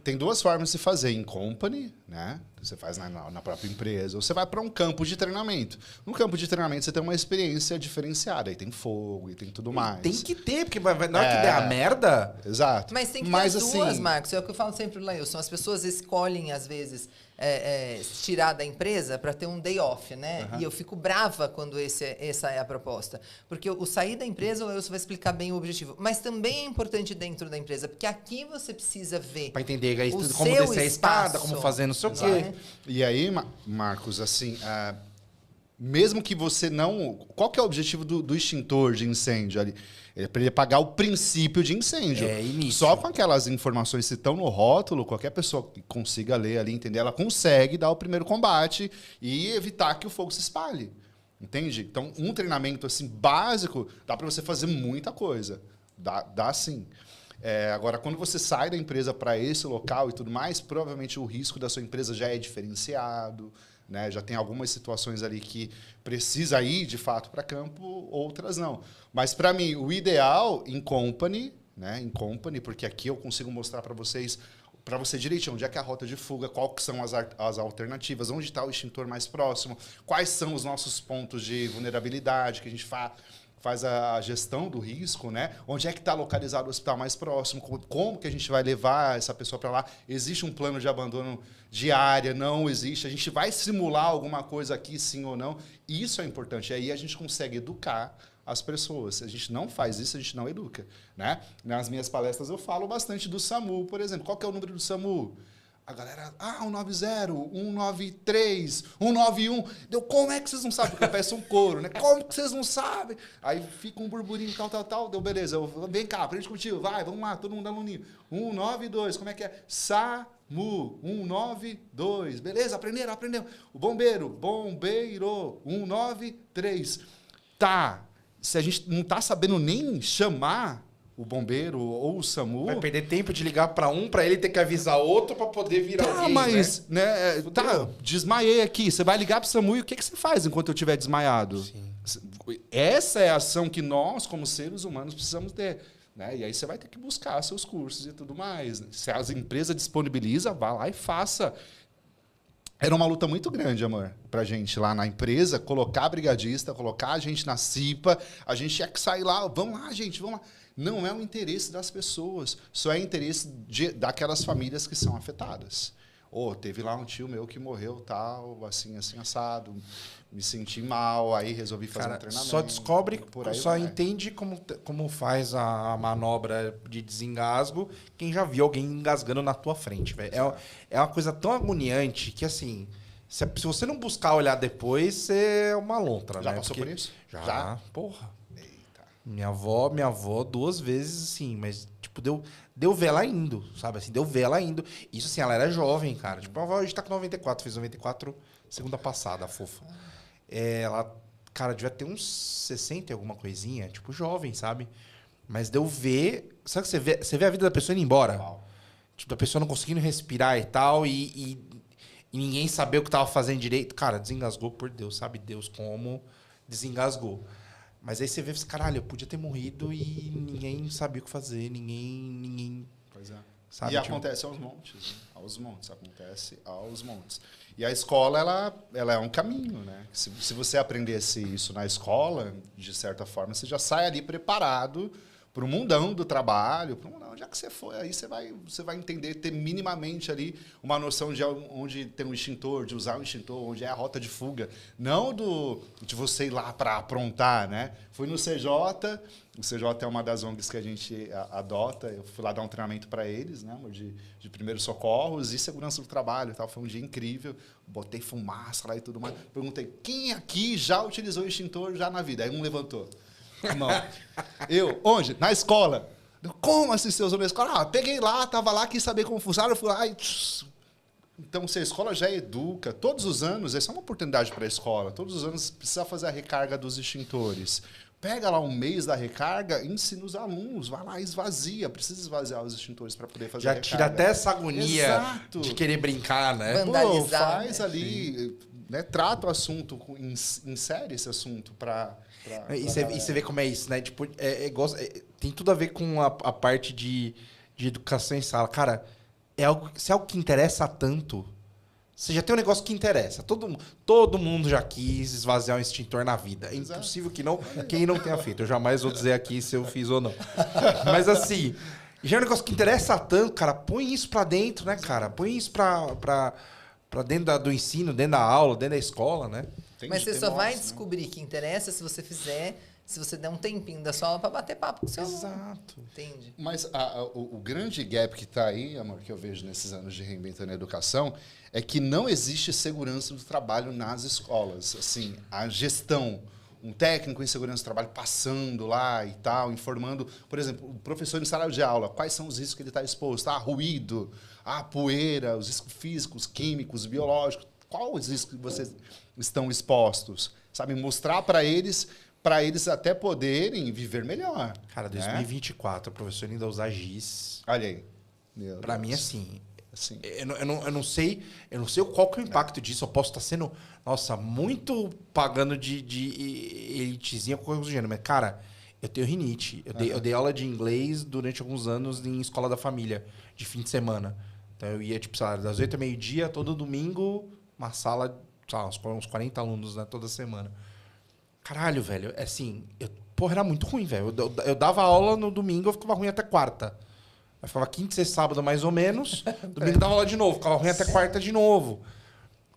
Speaker 3: Tem 2 formas de se fazer. Em company, né? Você faz na própria empresa, ou você vai para um campo de treinamento. No campo de treinamento você tem uma experiência diferenciada. Aí tem fogo e tem tudo mais.
Speaker 2: Tem que ter, porque na hora que der a merda...
Speaker 3: Exato.
Speaker 1: Mas tem que ter as duas, Marcos. É o que eu falo sempre, Lailson. As pessoas escolhem, às vezes, tirar da empresa para ter um day off, né? E eu fico brava quando essa é a proposta. Porque o sair da empresa, o Lailson vai explicar bem o objetivo. Mas também é importante dentro da empresa, porque aqui você precisa ver
Speaker 2: para entender aí, como descer a escada, como fazer não sei o quê.
Speaker 3: E aí, Marcos, assim, mesmo que você não... Qual que é o objetivo do extintor de incêndio ali? É para ele apagar o princípio de incêndio. Só com aquelas informações que estão no rótulo, qualquer pessoa que consiga ler ali, entender, ela consegue dar o primeiro combate e evitar que o fogo se espalhe. Entende? Então, um treinamento assim básico, dá para você fazer muita coisa. Dá sim. Agora, quando você sai da empresa para esse local e tudo mais, provavelmente o risco da sua empresa já é diferenciado, né? Já tem algumas situações ali que precisa ir, de fato, para campo, outras não. Mas, para mim, o ideal, em company, né? Em company, porque aqui eu consigo mostrar para vocês para você direitinho onde é que é a rota de fuga, quais que são as alternativas, onde está o extintor mais próximo, quais são os nossos pontos de vulnerabilidade que a gente faz a gestão do risco, né? Onde é que está localizado o hospital mais próximo, como que a gente vai levar essa pessoa para lá, existe um plano de abandono de área, não existe, a gente vai simular alguma coisa aqui, sim ou não, isso é importante, e aí a gente consegue educar as pessoas. Se a gente não faz isso, a gente não educa, né? Nas minhas palestras eu falo bastante do SAMU, por exemplo. Qual que é o número do SAMU? A galera, 190, 193, 191. Como é que vocês não sabem? Porque eu peço um coro, né? Como que vocês não sabem? Aí fica um burburinho, tal. Deu, beleza. Vem cá, aprende contigo. Vai, vamos lá, todo mundo aluninho. 192, como é que é? SAMU, 192. Beleza, aprenderam. O bombeiro, 193. Tá. Se a gente não está sabendo nem chamar o bombeiro ou o SAMU...
Speaker 2: Vai perder tempo de ligar para ele ter que avisar outro para poder vir alguém,
Speaker 3: mas, né? Desmaiei aqui. Você vai ligar para o SAMU e o que você faz enquanto eu estiver desmaiado?
Speaker 2: Sim.
Speaker 3: Essa é a ação que nós, como seres humanos, precisamos ter. Né? E aí você vai ter que buscar seus cursos e tudo mais. Se as empresas disponibilizam, vá lá e faça. Era uma luta muito grande, amor, pra gente lá na empresa, colocar brigadista, colocar a gente na CIPA, a gente tinha que sair lá, vamos lá, gente, vamos lá. Não é o interesse das pessoas, só é interesse daquelas famílias que são afetadas. Teve lá um tio meu que morreu, tal, assim, assado, me senti mal, aí resolvi fazer um treinamento.
Speaker 2: Só descobre, só
Speaker 3: vai.
Speaker 2: entende como faz a manobra de desengasgo quem já viu alguém engasgando na tua frente, velho. É uma coisa tão agoniante que, assim, se você não buscar olhar depois, você é uma lontra,
Speaker 3: Já
Speaker 2: né?
Speaker 3: passou por isso?
Speaker 2: Já? Porra. Eita. Minha avó 2 vezes, sim, mas, tipo, deu ver ela indo, sabe? Assim, deu ver ela indo. Isso, assim, ela era jovem, cara. Tipo, a avó hoje tá com 94, fez 94 segunda passada, a fofa. Ela, cara, devia ter uns 60 e alguma coisinha, tipo, jovem, sabe? Mas deu ver... Sabe que você vê a vida da pessoa indo embora?
Speaker 3: Uau.
Speaker 2: Tipo, da pessoa não conseguindo respirar e tal, e ninguém saber o que tava fazendo direito. Cara, desengasgou, por Deus, sabe Deus como desengasgou. Mas aí você vê, caralho, eu podia ter morrido e ninguém sabia o que fazer, ninguém
Speaker 3: Pois é.
Speaker 2: sabe.
Speaker 3: E acontece aos montes, né? Acontece aos montes. E a escola, ela é um caminho, né? Se você aprendesse isso na escola, de certa forma, você já sai ali preparado para o mundão do trabalho, para o mundão. Já que você for, aí você vai entender, ter minimamente ali uma noção de onde tem um extintor, de usar um extintor, onde é a rota de fuga. Não de você ir lá para aprontar, né? Fui no CJ, o CJ é uma das ONGs que a gente adota, eu fui lá dar um treinamento para eles, né, de primeiros socorros e segurança do trabalho. Tal. Foi um dia incrível, botei fumaça lá e tudo mais. Perguntei, quem aqui já utilizou extintor já na vida? Aí um levantou a mão. Eu, onde? Na escola. Como assim você usou na escola? Peguei lá, estava lá, quis saber como funcionava, eu fui lá e... Então, se a escola já educa, todos os anos, essa é uma oportunidade para a escola, todos os anos precisa fazer a recarga dos extintores. Pega lá um mês da recarga, ensina os alunos, vai lá e esvazia, precisa esvaziar os extintores para poder fazer a recarga.
Speaker 2: Já tira até essa agonia
Speaker 3: Exato.
Speaker 2: De querer brincar, né?
Speaker 1: Vandalizar,
Speaker 3: faz ali, né, trata o assunto, insere esse assunto para...
Speaker 2: E você vê como é isso, né? Tipo, tem tudo a ver com a parte de educação em sala. Cara, se é algo que interessa tanto, você já tem um negócio que interessa. Todo mundo já quis esvaziar um extintor na vida. É impossível quem não tenha feito. Eu jamais vou dizer aqui se eu fiz ou não. Mas assim, já é um negócio que interessa tanto, cara. Põe isso pra dentro, né, cara? Põe isso pra dentro do ensino, dentro da aula, dentro da escola, né?
Speaker 1: Mas você só vai descobrir que interessa se você der um tempinho da sua aula para bater papo com o seu aluno.
Speaker 2: Exato.
Speaker 1: Entende?
Speaker 3: Mas o grande gap que está aí, amor, que eu vejo nesses anos de reinventando a educação, é que não existe segurança do trabalho nas escolas. Assim, a gestão, um técnico em segurança do trabalho passando lá e tal, informando, por exemplo, o professor em sala de aula, quais são os riscos que ele está exposto? Ruído, poeira, os riscos físicos, químicos, biológicos. Quais os riscos que vocês estão expostos? Sabe, mostrar para eles até poderem viver melhor.
Speaker 2: Cara, 2024, o professor ainda usar giz.
Speaker 3: Olha aí.
Speaker 2: Para mim, assim, eu não sei qual que é o impacto disso. Eu posso estar sendo, muito pagando de elitezinha, qualquer coisa do gênero. Mas, cara, eu tenho rinite. Eu dei aula de inglês durante alguns anos em escola da família, de fim de semana. Então eu ia, tipo, sei lá, das 8 ao meio-dia, todo domingo, uma sala, sei lá, uns 40 alunos, né, toda semana. Caralho, velho, assim, porra, era muito ruim, velho. Eu dava aula no domingo, eu ficava ruim até quarta. Eu ficava quinta, sexta, sábado, mais ou menos. Domingo dava aula de novo, ficava ruim até quarta de novo.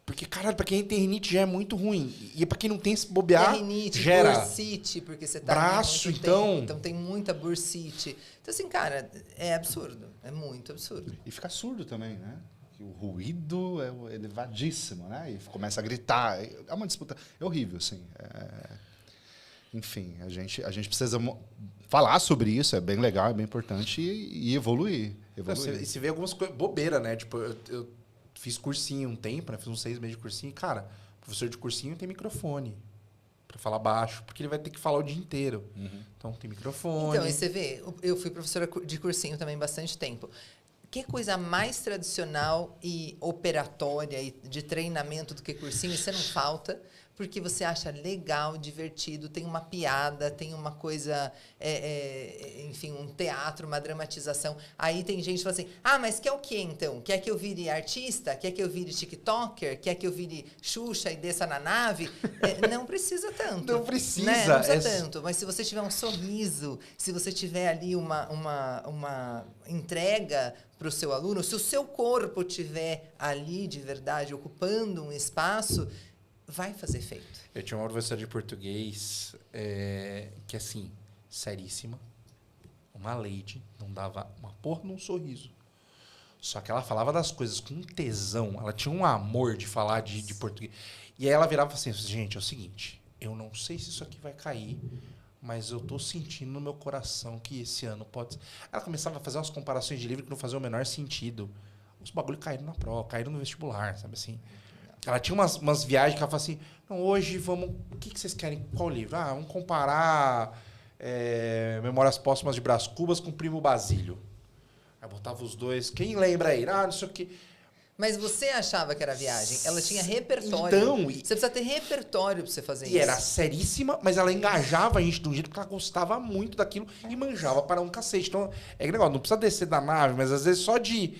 Speaker 2: Porque, caralho, pra quem tem rinite já é muito ruim. E pra quem não tem, se bobear,
Speaker 1: rinite,
Speaker 2: gera
Speaker 1: bursite, porque você tá
Speaker 2: braço,
Speaker 1: muito
Speaker 2: então.
Speaker 1: tempo, então tem muita bursite. Então, assim, cara, é absurdo. É muito absurdo.
Speaker 3: E fica surdo também, né? O ruído é elevadíssimo, né? E começa a gritar. É uma disputa. É horrível, assim. Enfim, a gente precisa falar sobre isso. É bem legal, é bem importante. E evoluir.
Speaker 2: E se vê algumas coisas bobeiras, né? Tipo, eu fiz cursinho um tempo, né? Fiz uns 6 meses de cursinho. E, cara, professor de cursinho tem microfone para falar baixo, porque ele vai ter que falar o dia inteiro. Então, tem microfone.
Speaker 1: Então, e você vê, eu fui professora de cursinho também bastante tempo. Que coisa mais tradicional e operatória e de treinamento do que cursinho? Isso não falta, porque você acha legal, divertido, tem uma piada, tem uma coisa, enfim, um teatro, uma dramatização. Aí tem gente que fala assim, mas quer o quê então? Quer que eu vire artista? Quer que eu vire tiktoker? Quer que eu vire Xuxa e desça na nave? Não precisa tanto.
Speaker 2: Não precisa.
Speaker 1: Né? Não precisa tanto. Mas se você tiver um sorriso, se você tiver ali uma entrega para o seu aluno, se o seu corpo estiver ali de verdade, ocupando um espaço, vai fazer efeito.
Speaker 2: Eu tinha uma professora de português que, assim, seríssima, uma lady, não dava uma porra num sorriso. Só que ela falava das coisas com tesão, ela tinha um amor de falar de português. E aí ela virava assim, gente, é o seguinte, eu não sei se isso aqui vai cair, mas eu tô sentindo no meu coração que esse ano pode... Ela começava a fazer umas comparações de livro que não faziam o menor sentido. Os bagulho caíram na prova, caíram no vestibular, sabe assim? Ela tinha umas viagens que ela falava assim, não, hoje vamos... O que vocês querem? Qual livro? Vamos comparar Memórias Póstumas de Brás Cubas com Primo Basílio. Aí botava os dois. Quem lembra aí? Não sei o quê.
Speaker 1: Mas você achava que era viagem. Ela tinha repertório.
Speaker 2: Então,
Speaker 1: você precisa ter repertório pra você fazer isso.
Speaker 2: E era seríssima, mas ela engajava a gente de um jeito que ela gostava muito daquilo e manjava para um cacete. Então, é que negócio, não precisa descer da nave, mas às vezes só de...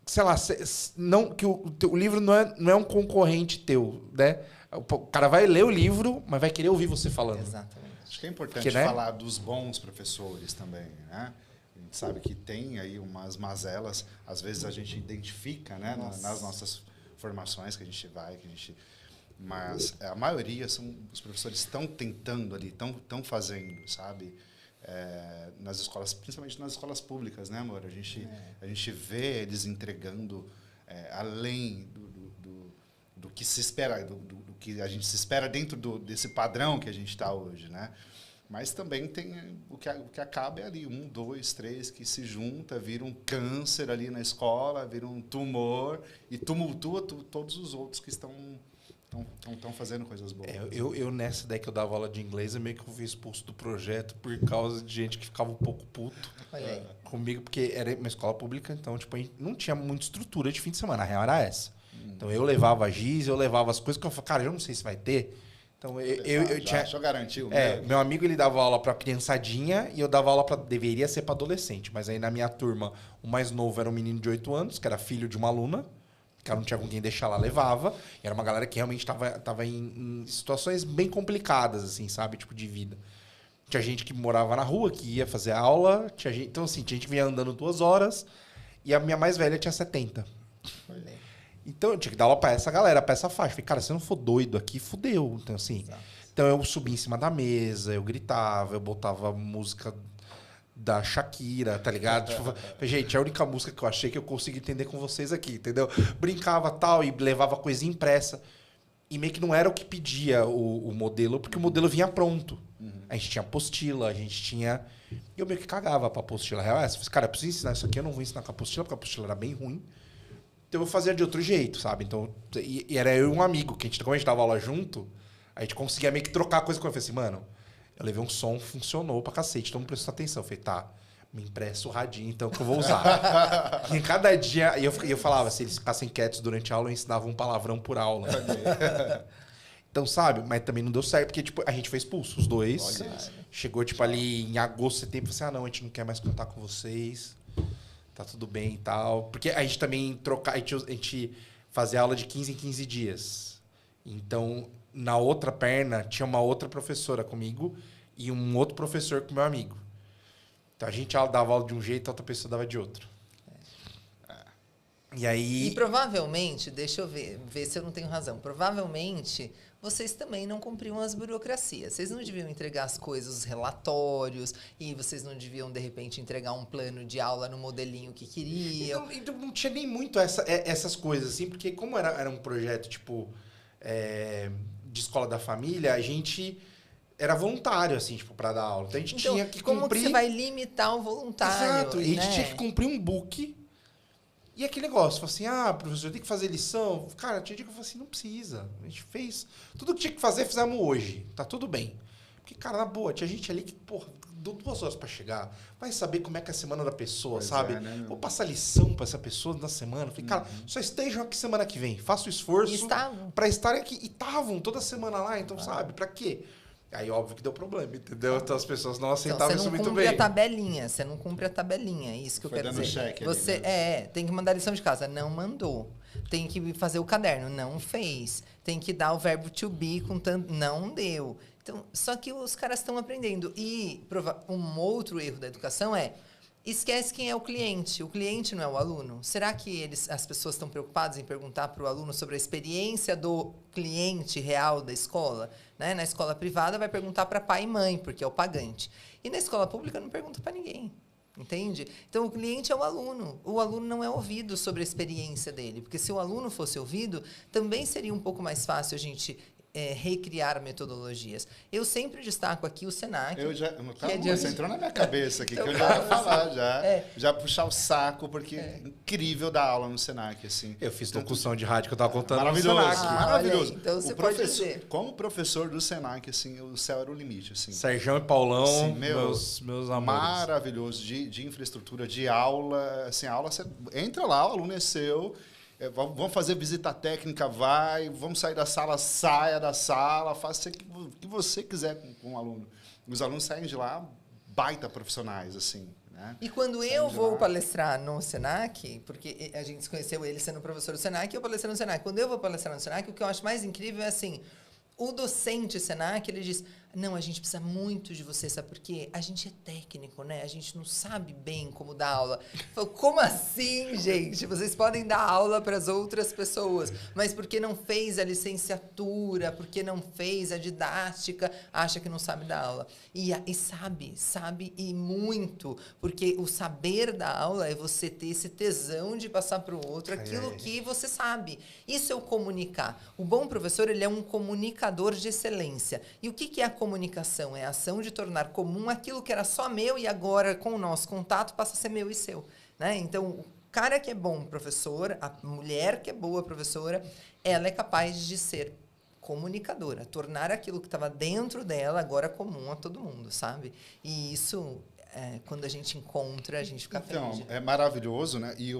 Speaker 2: sei lá, não, que o livro não é um concorrente teu, né? O cara vai ler o livro, mas vai querer ouvir você falando.
Speaker 1: Exatamente.
Speaker 3: Acho que é importante falar dos bons professores também, né? A gente sabe que tem aí umas mazelas, às vezes a gente identifica, né, nas nossas formações que a gente vai, mas a maioria são os professores estão tentando ali, estão fazendo, sabe? Nas escolas, principalmente nas escolas públicas, né, amor? A gente vê eles entregando além do que se espera, do que a gente se espera dentro desse padrão que a gente está hoje, né? Mas também tem o que acaba ali, 1, 2, 3, que se junta, vira um câncer ali na escola, vira um tumor e tumultua todos os outros que estão fazendo coisas boas.
Speaker 2: Eu nessa daí que eu dava aula de inglês, eu meio que fui expulso do projeto por causa de gente que ficava um pouco puto comigo, porque era uma escola pública, então tipo, a gente não tinha muita estrutura de fim de semana, a real era essa. Então eu levava a giz, eu levava as coisas que eu falava, cara, eu não sei se vai ter. Então eu tinha...
Speaker 3: Só garantiu.
Speaker 2: Meu amigo ele dava aula para criançadinha e eu dava aula deveria ser para adolescente, mas aí na minha turma o mais novo era um menino de 8 anos, que era filho de uma aluna, que ela não tinha com quem deixar, ela levava. E era uma galera que realmente tava em situações bem complicadas, assim, sabe? Tipo, de vida. Tinha gente que morava na rua, que ia fazer aula. Então, assim, tinha gente que vinha andando 2 horas. E a minha mais velha tinha 70. Então, eu tinha que dar aula pra essa galera, pra essa faixa. Falei, cara, se eu não for doido aqui, fudeu. Então, assim... Então, eu subia em cima da mesa, eu gritava, eu botava música... da Shakira, tá ligado? Tipo, gente, é a única música que eu achei que eu consigo entender com vocês aqui, entendeu? Brincava tal e levava coisa impressa. E meio que não era o que pedia o modelo, porque o modelo vinha pronto. A gente tinha apostila, a gente tinha... E eu meio que cagava pra apostila. Real essa. Eu falei, cara, eu preciso ensinar isso aqui, eu não vou ensinar com a apostila, porque a apostila era bem ruim. Então eu fazia de outro jeito, sabe? Então, e era eu e um amigo, que como a gente dava aula junto, a gente conseguia meio que trocar coisa com ele. Eu falei assim, mano... Eu levei um som, funcionou pra cacete, então não prestou atenção. Eu falei, tá, me empresta o radinho, então, que eu vou usar. E em cada dia, eu falava, se eles ficassem quietos durante a aula, eu ensinava um palavrão por aula. Então, sabe? Mas também não deu certo, porque tipo, a gente foi expulso, os dois. Chegou tipo ali em agosto, setembro, eu falei assim, não, a gente não quer mais contar com vocês. tá tudo bem e tal. Porque a gente também a gente fazia aula de 15 em 15 dias. Então, na outra perna, tinha uma outra professora comigo e um outro professor com meu amigo. Então, a gente dava aula de um jeito, a outra pessoa dava de outro. E aí...
Speaker 1: E provavelmente, deixa eu ver se eu não tenho razão, provavelmente vocês também não cumpriam as burocracias. Vocês não deviam entregar as coisas, os relatórios, e vocês não deviam, de repente, entregar um plano de aula no modelinho que queriam.
Speaker 2: Então, não tinha nem muito essas coisas, assim, porque como era um projeto, tipo, de escola da família, a gente... era voluntário, assim, tipo, pra dar aula. Então, a gente tinha que cumprir...
Speaker 1: Como que você vai limitar o voluntário?
Speaker 2: Exato. E a gente tinha que cumprir um book. E aquele negócio, falou assim, professor, tem que fazer lição. Cara, tinha dia que eu falei assim, não precisa. A gente fez... Tudo que tinha que fazer, fizemos hoje. Tá tudo bem. Porque, cara, na boa, tinha gente ali que, porra, deu 2 horas pra chegar. Vai saber como é que é a semana da pessoa, sabe? Vou passar lição pra essa pessoa na semana. Falei, cara, só estejam aqui semana que vem. Faça o esforço pra estar aqui. E estavam toda semana lá, então, sabe? Pra quê? Aí, óbvio que deu problema, entendeu? Então, as pessoas não aceitavam isso muito bem.
Speaker 1: Você não cumpre a tabelinha, é isso que eu quero dizer.
Speaker 3: Cheque
Speaker 1: você tem que mandar lição de casa, não mandou. Tem que fazer o caderno, não fez. Tem que dar o verbo to be, não deu. Então, só que os caras estão aprendendo. E um outro erro da educação esquece quem é o cliente. O cliente não é o aluno. Será que as pessoas estão preocupadas em perguntar para o aluno sobre a experiência do cliente real da escola? Né? Na escola privada vai perguntar para pai e mãe, porque é o pagante. E na escola pública não pergunta para ninguém. Entende? Então, o cliente é o aluno. O aluno não é ouvido sobre a experiência dele. Porque se o aluno fosse ouvido, também seria um pouco mais fácil a gente recriar metodologias. Eu sempre destaco aqui o Senac.
Speaker 3: Você entrou na minha cabeça aqui, então, que eu já ia falar, já puxar o saco, porque é incrível dar aula no Senac, assim.
Speaker 2: Eu fiz locução de rádio que eu estava contando
Speaker 3: maravilhoso,
Speaker 2: no Senac.
Speaker 3: Maravilhoso.
Speaker 1: Então você pode dizer.
Speaker 3: Como professor do Senac, assim, o céu era o limite, assim.
Speaker 2: Serjão e Paulão,
Speaker 3: assim,
Speaker 2: meus amores.
Speaker 3: Maravilhoso, de infraestrutura, de aula, assim, você entra lá, o aluno é seu... Vamos fazer visita técnica, vamos sair da sala, saia da sala, faça o que você quiser com o aluno. Os alunos saem de lá baita profissionais, assim, né?
Speaker 1: E quando eu vou palestrar no Senac, porque a gente se conheceu ele sendo professor do Senac, e eu palestrei no Senac. Quando eu vou palestrar no Senac, o que eu acho mais incrível é assim, o docente Senac, ele diz, não, a gente precisa muito de você, sabe por quê? A gente é técnico, né? A gente não sabe bem como dar aula. Eu falo, como assim, gente? Vocês podem dar aula para as outras pessoas, mas porque não fez a licenciatura, porque não fez a didática, acha que não sabe dar aula. E sabe e muito, porque o saber da aula é você ter esse tesão de passar para o outro aquilo que você sabe. Isso é o comunicar. O bom professor, ele é um comunicador de excelência. E o que é a comunicação? É a ação de tornar comum aquilo que era só meu e agora, com o nosso contato, passa a ser meu e seu. Né? Então, o cara que é bom professor, a mulher que é boa professora, ela é capaz de ser comunicadora, tornar aquilo que estava dentro dela agora comum a todo mundo, sabe? E isso, quando a gente encontra, a gente fica feliz.
Speaker 3: Então, é maravilhoso, né? E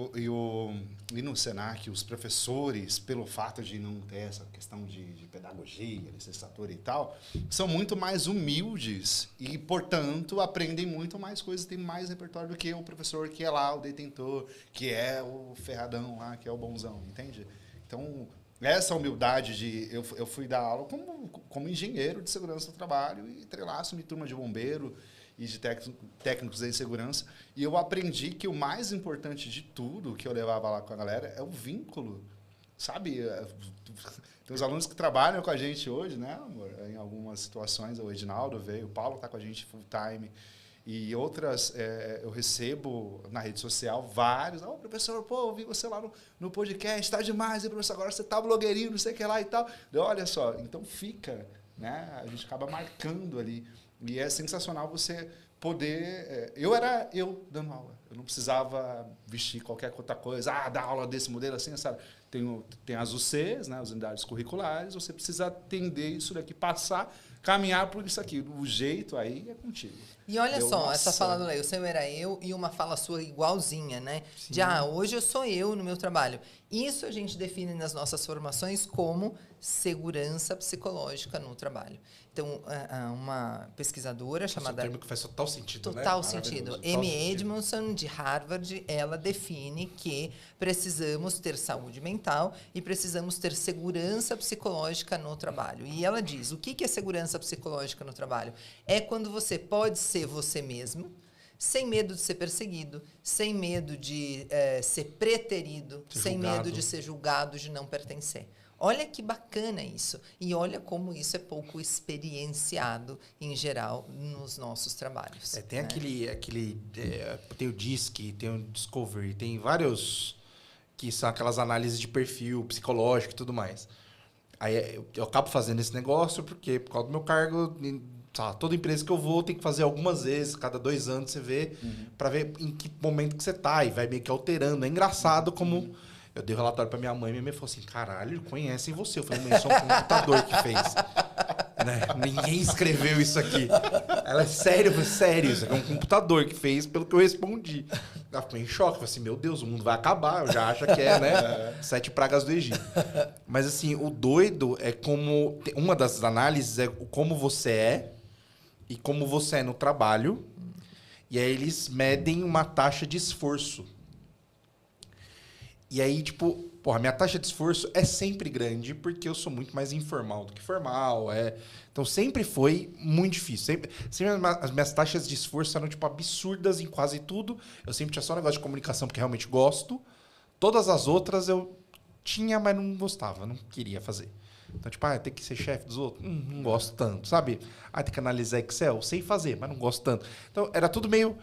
Speaker 3: no Senac, os professores, pelo fato de não ter essa questão de pedagogia, licenciatura e tal, são muito mais humildes e, portanto, aprendem muito mais coisas, têm mais repertório do que o professor que é lá, o detentor, que é o ferradão lá, que é o bonzão, entende? Então, essa humildade de... Eu fui dar aula como engenheiro de segurança do trabalho e trelaço-me turma de bombeiro e de técnicos de segurança. E eu aprendi que o mais importante de tudo que eu levava lá com a galera é o vínculo, sabe? Tem os alunos que trabalham com a gente hoje, né, amor? Em algumas situações, o Edinaldo veio, o Paulo está com a gente full time. E outras, eu recebo na rede social vários. Professor, eu vi você lá no podcast, está demais, hein, professor? Agora você está blogueirinho, não sei o que lá e tal. Olha só, então fica, né? A gente acaba marcando ali. E é sensacional você poder... Eu era eu dando aula. Eu não precisava vestir qualquer outra coisa. Dar aula desse modelo assim, sabe? Tem as UCs, né, as unidades curriculares. Você precisa atender isso daqui, passar, caminhar por isso aqui. O jeito aí é contigo.
Speaker 1: E olha só, essa fala do Léo, o seu era eu e uma fala sua igualzinha, né? Sim. De, hoje eu sou eu no meu trabalho. Isso a gente define nas nossas formações como segurança psicológica no trabalho. Então, uma pesquisadora chamada...
Speaker 2: É um termo que faz total sentido, né?
Speaker 1: Total sentido. Amy Edmondson, de Harvard, ela define que precisamos ter saúde mental e precisamos ter segurança psicológica no trabalho. E ela diz, o que é segurança psicológica no trabalho? É quando você pode ser você mesmo, sem medo de ser perseguido, sem medo de ser preterido, sem medo de ser julgado, de não pertencer. Olha que bacana isso. E olha como isso é pouco experienciado, em geral, nos nossos trabalhos.
Speaker 2: Tem tem o DISC, tem o Discovery, tem vários que são aquelas análises de perfil psicológico e tudo mais. Aí eu acabo fazendo esse negócio porque, por causa do meu cargo, toda empresa que eu vou tem que fazer algumas vezes, cada 2 anos você vê, para ver em que momento que você tá, e vai meio que alterando. É engraçado como... Eu dei o relatório pra minha mãe falou assim, caralho, conhecem você. Eu falei, mãe, só um computador que fez. Né? Ninguém escreveu isso aqui. Ela, sério? Eu falei, sério, isso aqui é um computador que fez pelo que eu respondi. Ela ficou em choque, eu falei assim, meu Deus, o mundo vai acabar. Eu já acho que é, né? 7 pragas do Egito. Mas assim, o doido é como... Uma das análises é como você é e como você é no trabalho. E aí eles medem uma taxa de esforço. E aí, tipo, a minha taxa de esforço é sempre grande porque eu sou muito mais informal do que formal. Então, sempre foi muito difícil. Sempre as minhas taxas de esforço eram, tipo, absurdas em quase tudo. Eu sempre tinha só um negócio de comunicação porque realmente gosto. Todas as outras eu tinha, mas não gostava, não queria fazer. Então, tipo, tem que ser chefe dos outros? Não gosto tanto, sabe? Tem que analisar Excel? Sei fazer, mas não gosto tanto. Então, era tudo meio...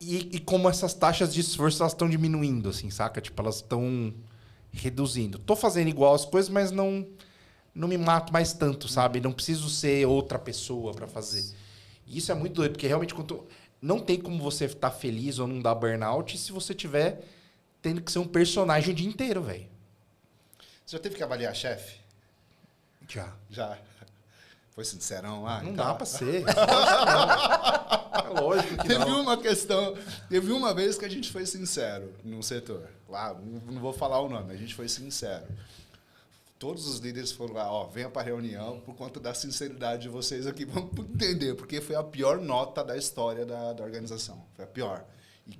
Speaker 2: E como essas taxas de esforço elas estão diminuindo, assim, saca? Tipo, elas estão reduzindo. Tô fazendo igual as coisas, mas não me mato mais tanto, sabe? Não preciso ser outra pessoa para fazer. E isso é muito doido, porque realmente não tem como você estar feliz ou não dar burnout se você tiver tendo que ser um personagem o dia inteiro, velho.
Speaker 3: Você já teve que avaliar chefe?
Speaker 2: Já.
Speaker 3: Foi sincerão?
Speaker 2: Não dá pra ser. É lógico que
Speaker 3: Teve uma vez que a gente foi sincero no setor. Lá, não vou falar o nome, a gente foi sincero. Todos os líderes foram lá, venha pra reunião por conta da sinceridade de vocês aqui. Vamos entender, porque foi a pior nota da história da organização. Foi a pior.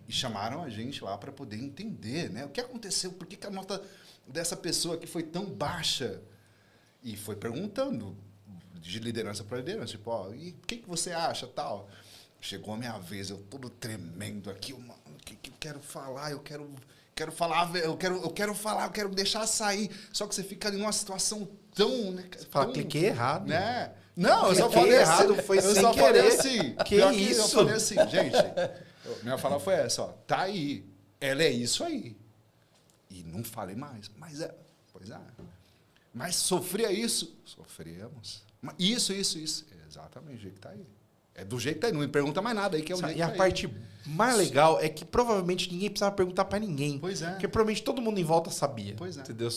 Speaker 3: E chamaram a gente lá para poder entender, né? O que aconteceu, por que a nota dessa pessoa aqui foi tão baixa? E foi perguntando... de liderança para liderança, tipo, e o que você acha, tal? Chegou a minha vez, eu todo tremendo aqui, o que eu quero falar, eu quero falar, eu quero deixar sair, só que você fica ali numa situação tão, né?
Speaker 2: Você fala, cliquei errado.
Speaker 3: Né? Não, eu só falei errado, foi sem querer. Falei assim,
Speaker 2: que isso?
Speaker 3: Eu falei assim, gente, minha fala foi essa, tá aí, ela é isso aí. E não falei mais, pois é. Mas sofria isso? Sofremos. Isso. Exatamente, o jeito que tá aí. É do jeito que tá aí. Não me pergunta mais nada aí, que é o jeito que tá aí.
Speaker 2: E a parte mais legal é que provavelmente ninguém precisava perguntar pra ninguém.
Speaker 3: Pois é.
Speaker 2: Porque provavelmente todo mundo em volta sabia.
Speaker 3: Pois é.
Speaker 2: Entendeu?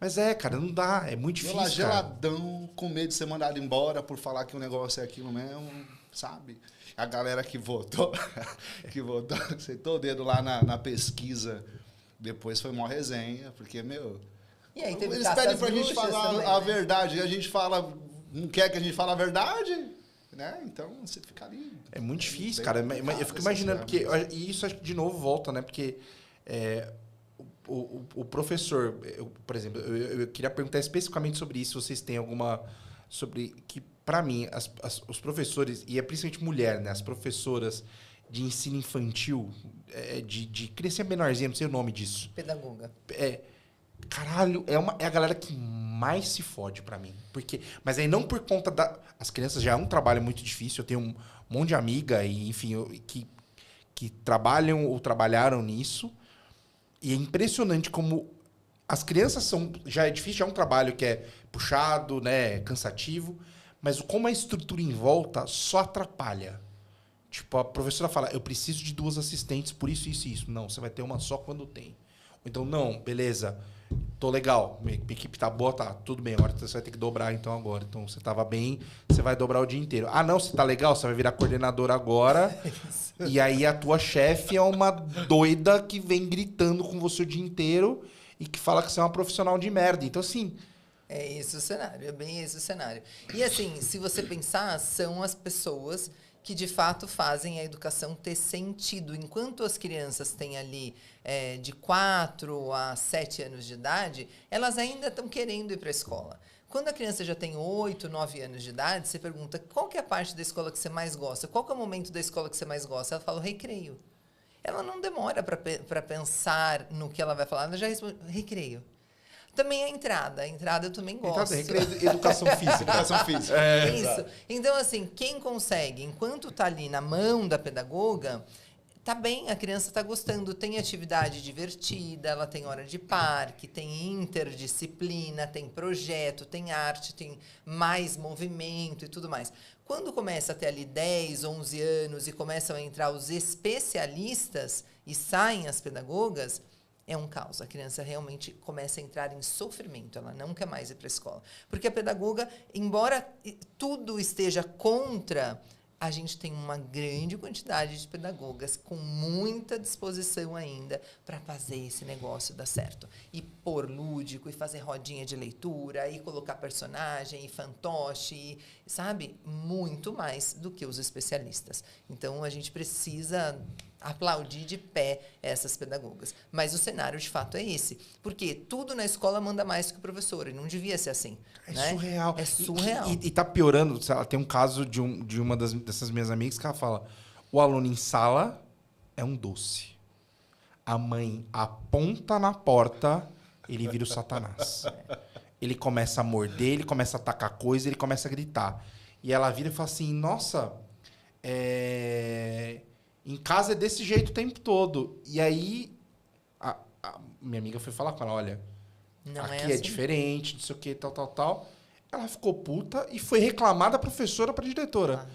Speaker 2: Mas cara, não dá. É muito difícil,
Speaker 3: lá, geladão, com medo de ser mandado embora por falar que o negócio é aquilo mesmo, sabe? A galera que votou, sentou o dedo lá na pesquisa, depois foi uma resenha, porque,
Speaker 1: E aí,
Speaker 3: eles pedem pra gente falar
Speaker 1: também,
Speaker 3: a verdade, e a gente fala, não quer que a gente fale a verdade, né? Então, você fica ali...
Speaker 2: É muito difícil, cara. Eu fico imaginando, porque... E isso, acho que, de novo, volta, né? Porque o professor... por exemplo, eu queria perguntar especificamente sobre isso, se vocês têm alguma... Sobre que, para mim, os professores, e é principalmente mulher, né? As professoras de ensino infantil, de criança menorzinha, não sei o nome disso.
Speaker 1: Pedagoga.
Speaker 2: Caralho, é a galera que mais se fode pra mim. Mas aí não por conta da... As crianças já é um trabalho muito difícil. Eu tenho um monte de amiga, e, enfim, que trabalham ou trabalharam nisso. E é impressionante como as crianças já é difícil, já é um trabalho que é puxado, né, cansativo. Mas como a estrutura em volta só atrapalha. Tipo, a professora fala, eu preciso de 2 assistentes por isso, isso e isso. Não, você vai ter uma só quando tem. Então, não, beleza... Tô legal, minha equipe tá boa, tá, tudo bem, agora você vai ter que dobrar então agora. Então você tava bem, você vai dobrar o dia inteiro. Ah, não, você tá legal, você vai virar coordenadora agora. E aí a tua chefe é uma doida que vem gritando com você o dia inteiro e que fala que você é uma profissional de merda. Então, assim,
Speaker 1: É esse o cenário, é bem esse o cenário. E assim, se você pensar, são as pessoas que de fato fazem a educação ter sentido. Enquanto as crianças têm ali de 4 a 7 anos de idade, elas ainda estão querendo ir para a escola. Quando a criança já tem 8, 9 anos de idade, você pergunta qual que é a parte da escola que você mais gosta? Qual que é o momento da escola que você mais gosta? Ela fala o recreio. Ela não demora para pensar no que ela vai falar, ela já responde recreio. Também a entrada eu também gosto.
Speaker 3: Educação física. Educação física.
Speaker 1: Isso. Então, assim, quem consegue, enquanto está ali na mão da pedagoga, tá bem, a criança está gostando, tem atividade divertida, ela tem hora de parque, tem interdisciplina, tem projeto, tem arte, tem mais movimento e tudo mais. Quando começa a ter ali 10, 11 anos e começam a entrar os especialistas e saem as pedagogas, é um caos. A criança realmente começa a entrar em sofrimento. Ela não quer mais ir para a escola. Porque a pedagoga, embora tudo esteja contra, a gente tem uma grande quantidade de pedagogas com muita disposição ainda para fazer esse negócio dar certo. E pôr lúdico, e fazer rodinha de leitura, e colocar personagem, e fantoche, e, sabe? Muito mais do que os especialistas. Então, a gente precisa aplaudir de pé essas pedagogas. Mas o cenário, de fato, é esse. Porque tudo na escola manda mais que o professor. E não devia ser assim.
Speaker 2: É
Speaker 1: né?
Speaker 2: surreal.
Speaker 1: É surreal.
Speaker 2: E tá piorando. Tem um caso de uma dessas minhas amigas que ela fala: o aluno em sala é um doce. A mãe aponta na porta, ele vira o Satanás. Ele começa a morder, ele começa a atacar coisa, ele começa a gritar. E ela vira e fala assim: nossa, em casa é desse jeito o tempo todo. E aí, a minha amiga foi falar com ela: olha,
Speaker 1: Não
Speaker 2: aqui
Speaker 1: é
Speaker 2: é
Speaker 1: assim.
Speaker 2: diferente, não sei o que, tal. Ela ficou puta e foi reclamar da professora para a diretora.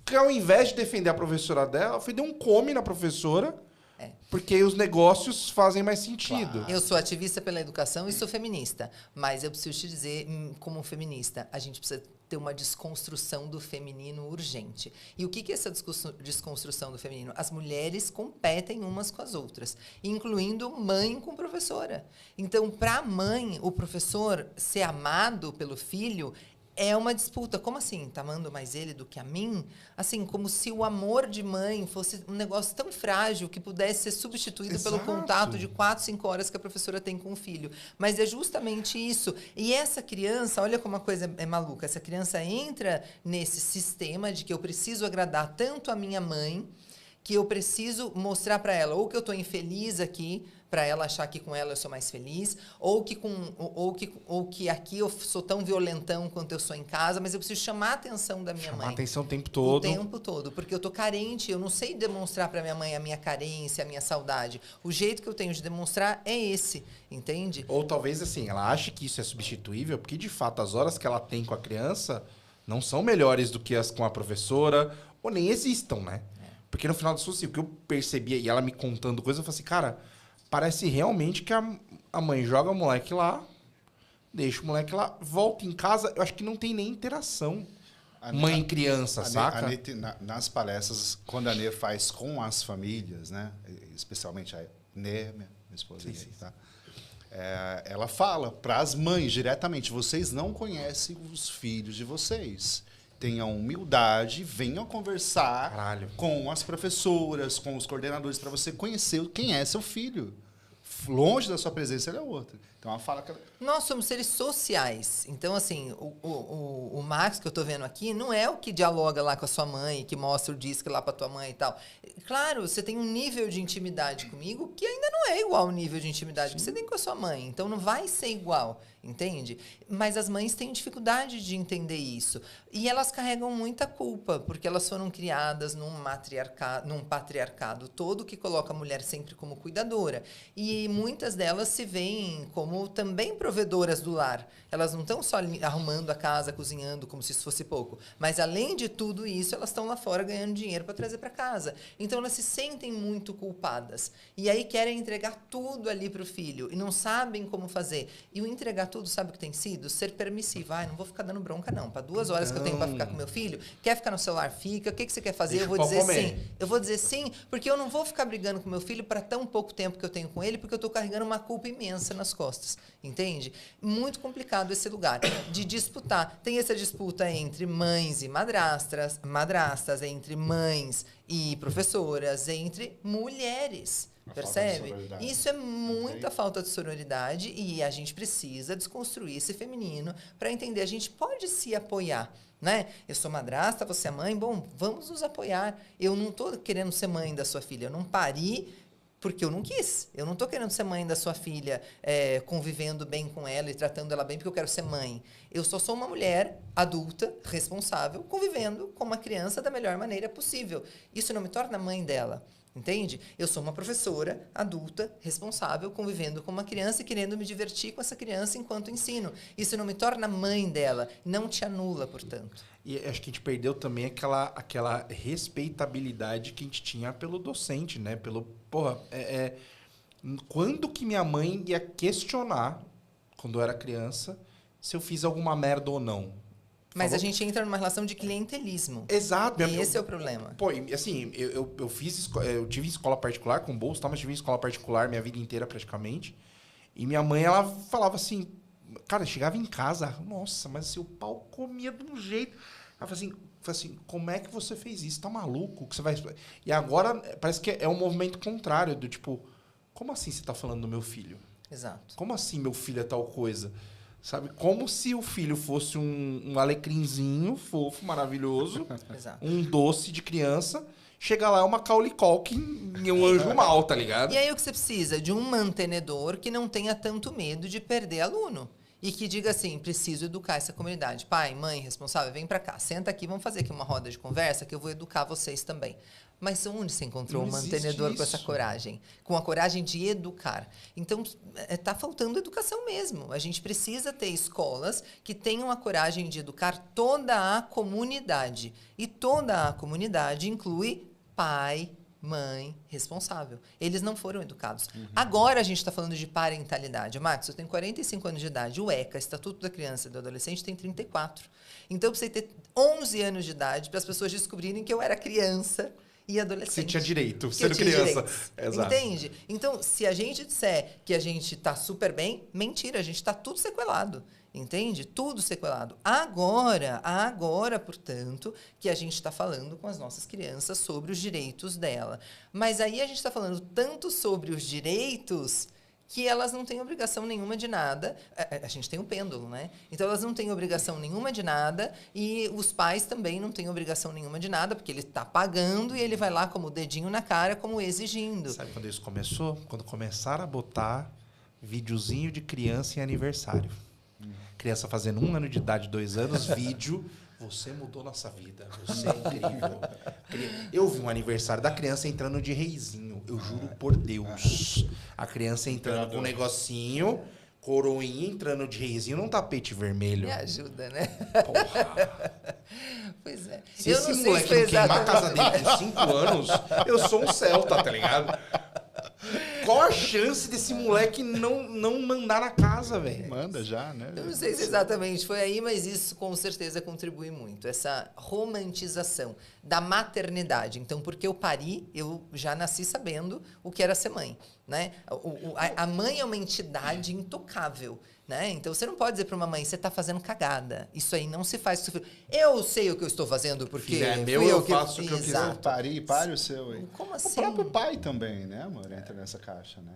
Speaker 2: Que ao invés de defender a professora dela, foi dar um come na professora, porque os negócios fazem mais sentido.
Speaker 1: Eu sou ativista pela educação e sou feminista. Mas eu preciso te dizer, como feminista, a gente precisa ter uma desconstrução do feminino urgente. E o que é essa desconstrução do feminino? As mulheres competem umas com as outras, incluindo mãe com professora. Então, para a mãe, o professor ser amado pelo filho é uma disputa. Como assim? Tá amando mais ele do que a mim? Assim, como se o amor de mãe fosse um negócio tão frágil que pudesse ser substituído pelo contato de 4, 5 horas que a professora tem com o filho. Mas é justamente isso. E essa criança, olha como a coisa é maluca. Essa criança entra nesse sistema de que eu preciso agradar tanto a minha mãe, que eu preciso mostrar para ela ou que eu estou infeliz aqui, para ela achar que com ela eu sou mais feliz, ou que aqui eu sou tão violentão quanto eu sou em casa, mas eu preciso chamar a atenção da minha mãe.
Speaker 2: Chamar a atenção o tempo todo.
Speaker 1: O tempo todo, porque eu tô carente, eu não sei demonstrar para minha mãe a minha carência, a minha saudade. O jeito que eu tenho de demonstrar é esse, entende?
Speaker 2: Ou talvez assim, ela ache que isso é substituível, porque de fato as horas que ela tem com a criança não são melhores do que as com a professora, ou nem existam, né? Porque no final do dia, o que eu percebia, e ela me contando coisas, eu falei assim, cara, parece realmente que a mãe joga o moleque lá, deixa o moleque lá, volta em casa, eu acho que não tem nem interação. Mãe e criança, saca?
Speaker 3: Nas palestras, quando a Nê faz com as famílias, né? Especialmente a Nê, minha esposa,
Speaker 2: Sim.
Speaker 3: tá? Ela fala para as mães diretamente: vocês não conhecem os filhos de vocês. Tenham humildade, venham conversar com as professoras, com os coordenadores, para você conhecer quem é seu filho. Longe da sua presença, ele é outro. Então, ela fala que...
Speaker 1: Nós somos seres sociais. Então, assim, o Max que eu estou vendo aqui não é o que dialoga lá com a sua mãe, que mostra o disco lá para tua mãe e tal. Claro, você tem um nível de intimidade comigo que ainda não é igual ao nível de intimidade que você tem com a sua mãe. Então, não vai ser igual, entende? Mas as mães têm dificuldade de entender isso. E elas carregam muita culpa, porque elas foram criadas num patriarcado todo que coloca a mulher sempre como cuidadora. E muitas delas se veem como também provedoras do lar. Elas não estão só arrumando a casa, cozinhando, como se isso fosse pouco. Mas, além de tudo isso, elas estão lá fora ganhando dinheiro para trazer para casa. Então, elas se sentem muito culpadas. E aí querem entregar tudo ali para o filho. E não sabem como fazer. E o entregar tudo, sabe o que tem sido? Ser permissivo. Não vou ficar dando bronca, não. Para 2 horas que eu tenho para ficar com meu filho, quer ficar no celular? Fica. O que você quer fazer? Eu vou dizer sim. Eu vou dizer sim, porque eu não vou ficar brigando com meu filho para tão pouco tempo que eu tenho com ele, porque eu estou carregando uma culpa imensa nas costas. respostas, entende? Muito complicado esse lugar de disputar. Tem essa disputa entre mães e madrastas, entre mães e professoras, entre mulheres. Percebe? Isso é muita falta de sororidade e a gente precisa desconstruir esse feminino para entender. A gente pode se apoiar, né? Eu sou madrasta, você é mãe, bom, vamos nos apoiar. Eu não estou querendo ser mãe da sua filha, eu não pari porque eu não quis. Eu não estou querendo ser mãe da sua filha, convivendo bem com ela e tratando ela bem porque eu quero ser mãe. Eu só sou uma mulher adulta, responsável, convivendo com uma criança da melhor maneira possível. Isso não me torna mãe dela. Entende? Eu sou uma professora adulta, responsável, convivendo com uma criança e querendo me divertir com essa criança enquanto ensino. Isso não me torna mãe dela, não te anula, portanto.
Speaker 2: E acho que a gente perdeu também aquela respeitabilidade que a gente tinha pelo docente, né? Quando que minha mãe ia questionar, quando eu era criança, se eu fiz alguma merda ou não?
Speaker 1: Mas a gente entra numa relação de clientelismo.
Speaker 2: Exato.
Speaker 1: E esse é o problema.
Speaker 2: Pô, assim, eu tive escola particular com bolsa, tá? Mas tive escola particular minha vida inteira praticamente. E minha mãe, ela falava assim, cara, chegava em casa, nossa, mas seu pau comia de um jeito. Ela falava assim, como é que você fez isso? Tá maluco? Que você vai... E agora parece que é um movimento contrário, do tipo, como assim você tá falando do meu filho?
Speaker 1: Exato.
Speaker 2: Como assim meu filho é tal coisa? Sabe? Como se o filho fosse um alecrinzinho fofo, maravilhoso,
Speaker 1: Exato.
Speaker 2: um doce de criança. Chega lá, é uma Macaulay Culkin e um anjo mal, tá ligado?
Speaker 1: E aí o que você precisa? De um mantenedor que não tenha tanto medo de perder aluno. E que diga assim, preciso educar essa comunidade. Pai, mãe, responsável, vem pra cá. Senta aqui, vamos fazer aqui uma roda de conversa que eu vou educar vocês também. Mas onde você encontrou um mantenedor com essa coragem? Com a coragem de educar. Então, está faltando educação mesmo. A gente precisa ter escolas que tenham a coragem de educar toda a comunidade. E toda a comunidade inclui pai, mãe, responsável. Eles não foram educados. Agora a gente está falando de parentalidade. Max, eu tenho 45 anos de idade. O ECA, Estatuto da Criança e do Adolescente, tem 34. Então, eu precisei ter 11 anos de idade para as pessoas descobrirem que eu era criança e adolescente.
Speaker 2: Você tinha direito, sendo criança.
Speaker 1: Exato. Entende? Então, se a gente disser que a gente está super bem, mentira, a gente está tudo sequelado. Entende? Tudo sequelado. Agora, portanto, que a gente está falando com as nossas crianças sobre os direitos dela. Mas aí a gente está falando tanto sobre os direitos que elas não têm obrigação nenhuma de nada. A gente tem um pêndulo, né? Então, elas não têm obrigação nenhuma de nada e os pais também não têm obrigação nenhuma de nada, porque ele está pagando e ele vai lá como o dedinho na cara, como exigindo.
Speaker 2: Sabe quando isso começou? Quando começaram a botar videozinho de criança em aniversário. Criança fazendo 1 ano de idade, 2 anos, vídeo. Você mudou nossa vida. Você é incrível. Eu vi um aniversário da criança entrando de reizinho. Eu juro por Deus. A criança entrando com um negocinho, coroinha entrando de reizinho num tapete vermelho.
Speaker 1: Me ajuda, né?
Speaker 2: Porra.
Speaker 1: Pois é.
Speaker 2: Se esse moleque não queimar a casa dele com 5 anos, eu sou um celta, tá ligado? Qual a chance desse moleque não mandar na casa, velho?
Speaker 3: Manda já, né?
Speaker 1: Eu não sei se exatamente foi aí, mas isso com certeza contribui muito. Essa romantização da maternidade. Então, porque eu pari, eu já nasci sabendo o que era ser mãe, né? A mãe é uma entidade intocável, né? Então, você não pode dizer para uma mãe, você está fazendo cagada. Isso aí não se faz com seu filho. Eu sei o que eu estou fazendo, porque
Speaker 2: é meu, eu faço o que eu
Speaker 1: quiser.
Speaker 3: Eu pare o seu aí.
Speaker 1: Como assim?
Speaker 3: O próprio pai também, né, amor? Entra nessa caixa, né?